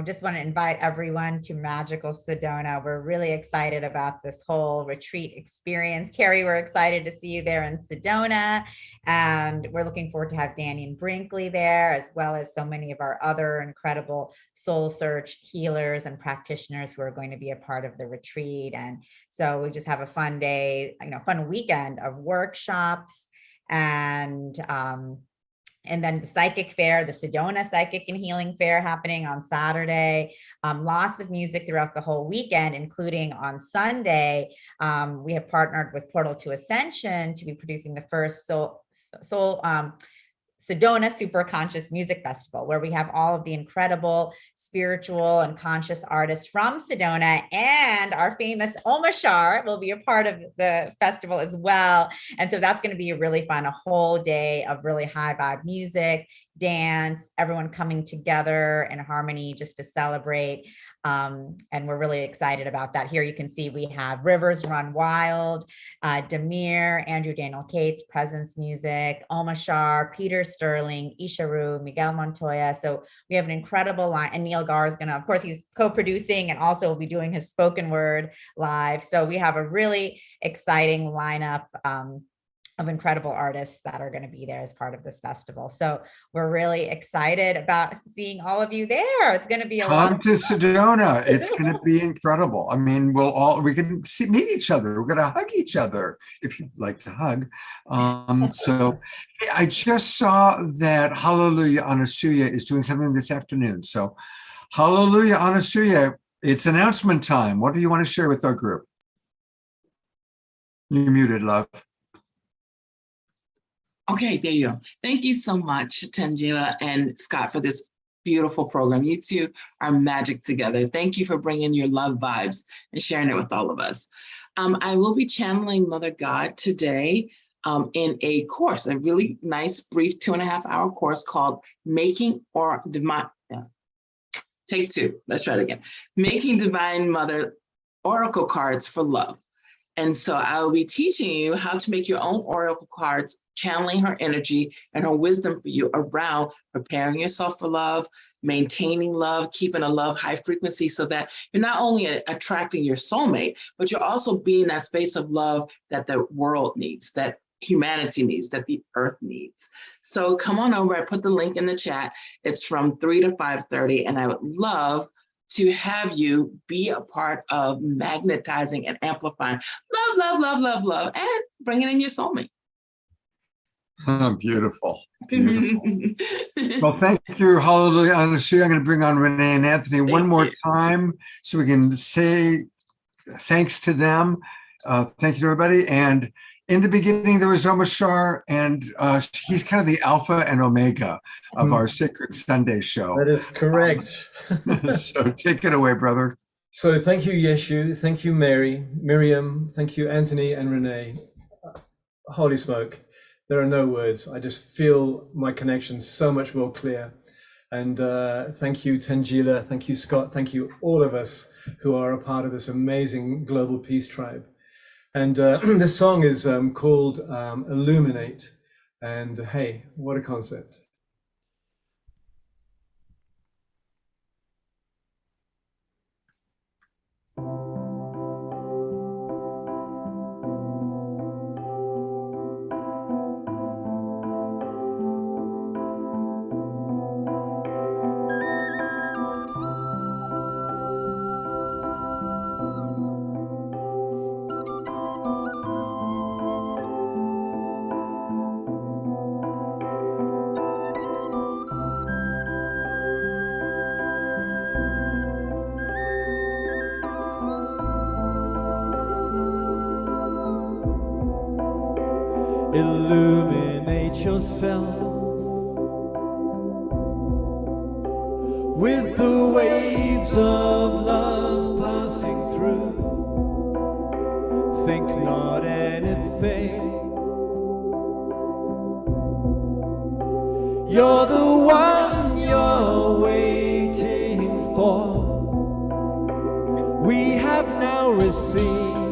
Just want to invite everyone to Magical Sedona. We're really excited about this whole retreat experience. Terry, we're excited to see you there in Sedona. And we're looking forward to have Danny and Brinkley there, as well as so many of our other incredible soul search healers and practitioners who are going to be a part of the retreat. And so we just have a fun day, fun weekend of workshops and then the psychic fair, the Sedona Psychic and Healing Fair happening on Saturday. Lots of music throughout the whole weekend, including on Sunday. We have partnered with Portal to Ascension to be producing the first Sedona Super Conscious Music Festival, where we have all of the incredible spiritual and conscious artists from Sedona, and our famous Omashar will be a part of the festival as well. And so that's going to be really fun, a whole day of really high vibe music, dance, everyone coming together in harmony just to celebrate. And we're really excited about that. Here you can see we have Rivers Run Wild, Demir, Andrew Daniel Cates, Presence Music, Omashar, Peter Sterling, Isharu, Miguel Montoya. So we have an incredible line, and Neil Gar is gonna, of course, he's co-producing and also will be doing his spoken word live. So we have a really exciting lineup of incredible artists that are going to be there as part of this festival. So we're really excited about seeing all of you there. It's going to be a lot. Come to Sedona. It's going to be incredible. I mean, we can meet each other. We're going to hug each other if you'd like to hug. So I just saw that Hallelujah Anasuya is doing something this afternoon. So Hallelujah Anasuya, it's announcement time. What do you want to share with our group? You're muted, love. Okay, there you go. Thank you so much, Tangela and Scott, for this beautiful program. You two are magic together. Thank you for bringing your love vibes and sharing it with all of us. I will be channeling Mother God today in a course, a really nice, brief 2.5-hour course called Take two. Let's try it again. Making Divine Mother Oracle Cards for Love. And so I will be teaching you how to make your own oracle cards, channeling her energy and her wisdom for you around preparing yourself for love, maintaining love, keeping a love high frequency so that you're not only attracting your soulmate, but you're also being that space of love that the world needs, that humanity needs, that the earth needs. So come on over. I put the link in the chat. It's from 3 to 5:30, and I would love to have you be a part of magnetizing and amplifying love, love, love, love, love, and bringing in your soulmate. Beautiful. Well, thank you, Hallelujah Anasuya. I'm going to bring on Renee and Anthony one more time so we can say thanks to them. Thank you to everybody. And in the beginning, there was Omashar, and he's kind of the alpha and omega of our Sacred Sunday show. That is correct. So take it away, brother. So thank you, Yeshua. Thank you, Mary, Miriam. Thank you, Anthony and Renee. Holy smoke. There are no words. I just feel my connection so much more clear. And thank you, Tangela. Thank you, Scott. Thank you, all of us who are a part of this amazing global peace tribe. And this song is called Illuminate. And hey, what a concept. Illuminate yourself with the waves of love passing through. Think not anything. You're the one you're waiting for. We have now received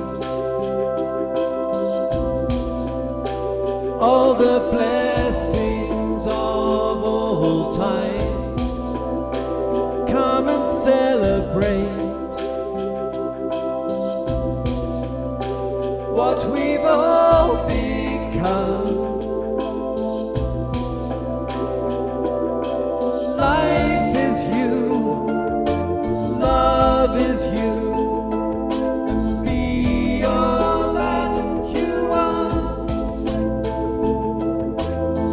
all the blessings of all time. Come and we've all become. Life is you, love is you, and be all that you are.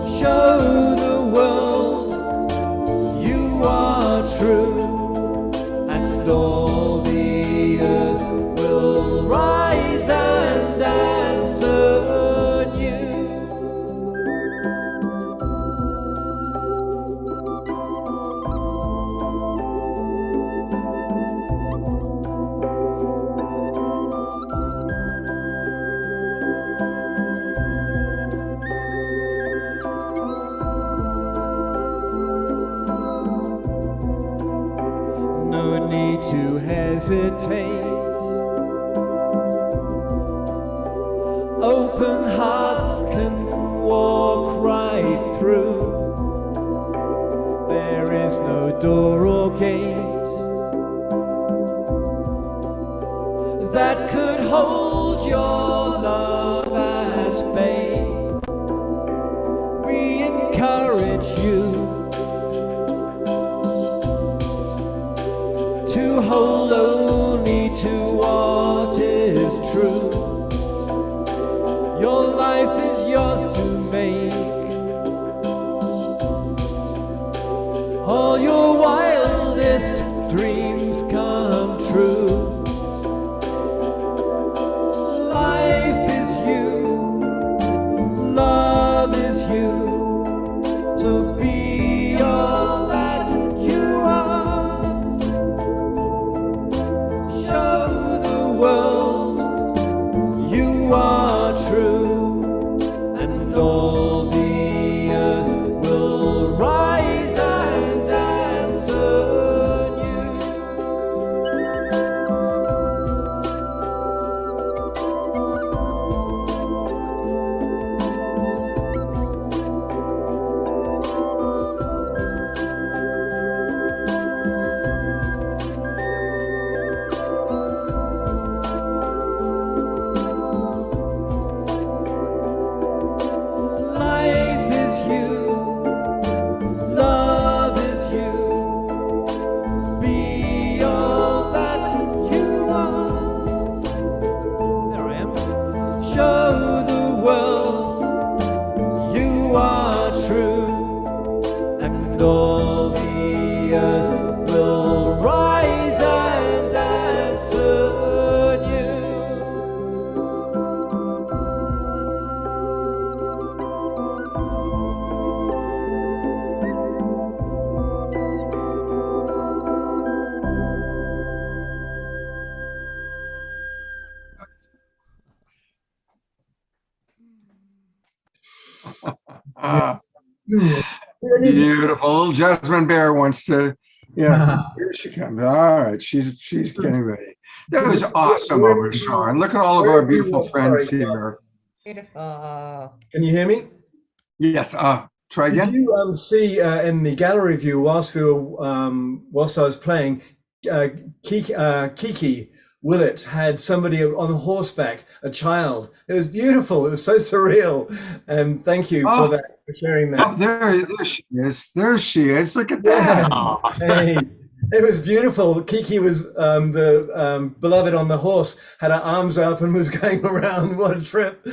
Show the world you are true, and all the earth will rise and answer you. No need to hesitate. Open hearts can walk right through. There is no door or gate that could hold your love at bay. We encourage you to hold only to what is true. Your life is yours to make. All your wildest dreams come true. Life is you, love is you, so be all that you are. Show the world you are true, and all the earth will rise and answer you. Life is you, love is you, be all that you are. There I am. Show the world you are true, and all the earth will rise and answer you. Ah, beautiful. Jasmine Bear wants to, yeah, here she comes. All right, she's getting ready. That was awesome, Omar. And look at all of our beautiful friends here. Beautiful. Can you hear me? Yes, try Did again. you see in the gallery view whilst I was playing, Kiki Willett had somebody on horseback, a child. It was beautiful. It was so surreal. And thank you for that, for sharing that. Oh, there she is. There she is. Look at that. Aw. Hey, it was beautiful. Kiki was the beloved on the horse, had her arms up and was going around. What a trip.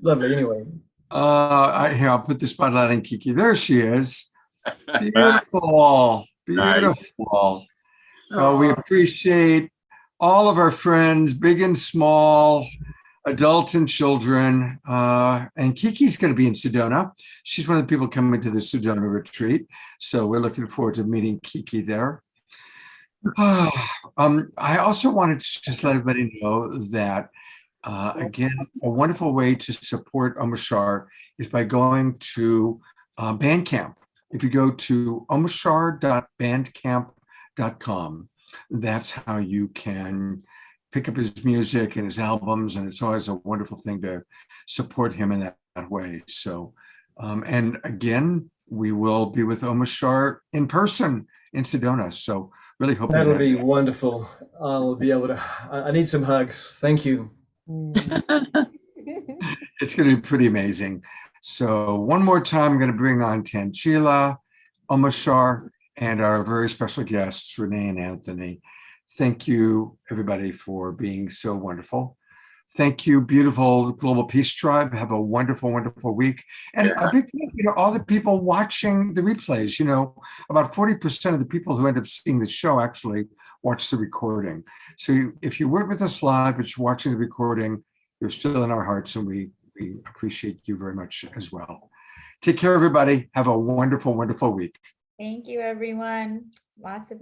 Lovely. Anyway. Here, I'll put the spotlight on Kiki. There she is. Beautiful. Beautiful. We appreciate all of our friends, big and small, adults and children. And Kiki's going to be in Sedona. She's one of the people coming to the Sedona retreat. So we're looking forward to meeting Kiki there. I also wanted to just let everybody know that, again, a wonderful way to support Omashar is by going to Bandcamp. If you go to omashar.bandcamp.com, that's how you can pick up his music and his albums, and it's always a wonderful thing to support him in that way. So, and again, we will be with Omashar in person in Sedona. So really hope that'll be wonderful. I'll be able to, I need some hugs. Thank you. It's going to be pretty amazing. So one more time, I'm going to bring on Tangela, Omashar, and our very special guests, Renee and Anthony. Thank you, everybody, for being so wonderful. Thank you, beautiful Global Peace Tribe. Have a wonderful, wonderful week. And a big thank you to all the people watching the replays. You know, about 40% of the people who end up seeing the show actually watch the recording. So if you weren't with us live, but you're watching the recording, you're still in our hearts, and we appreciate you very much as well. Take care, everybody. Have a wonderful, wonderful week. Thank you, everyone. Lots of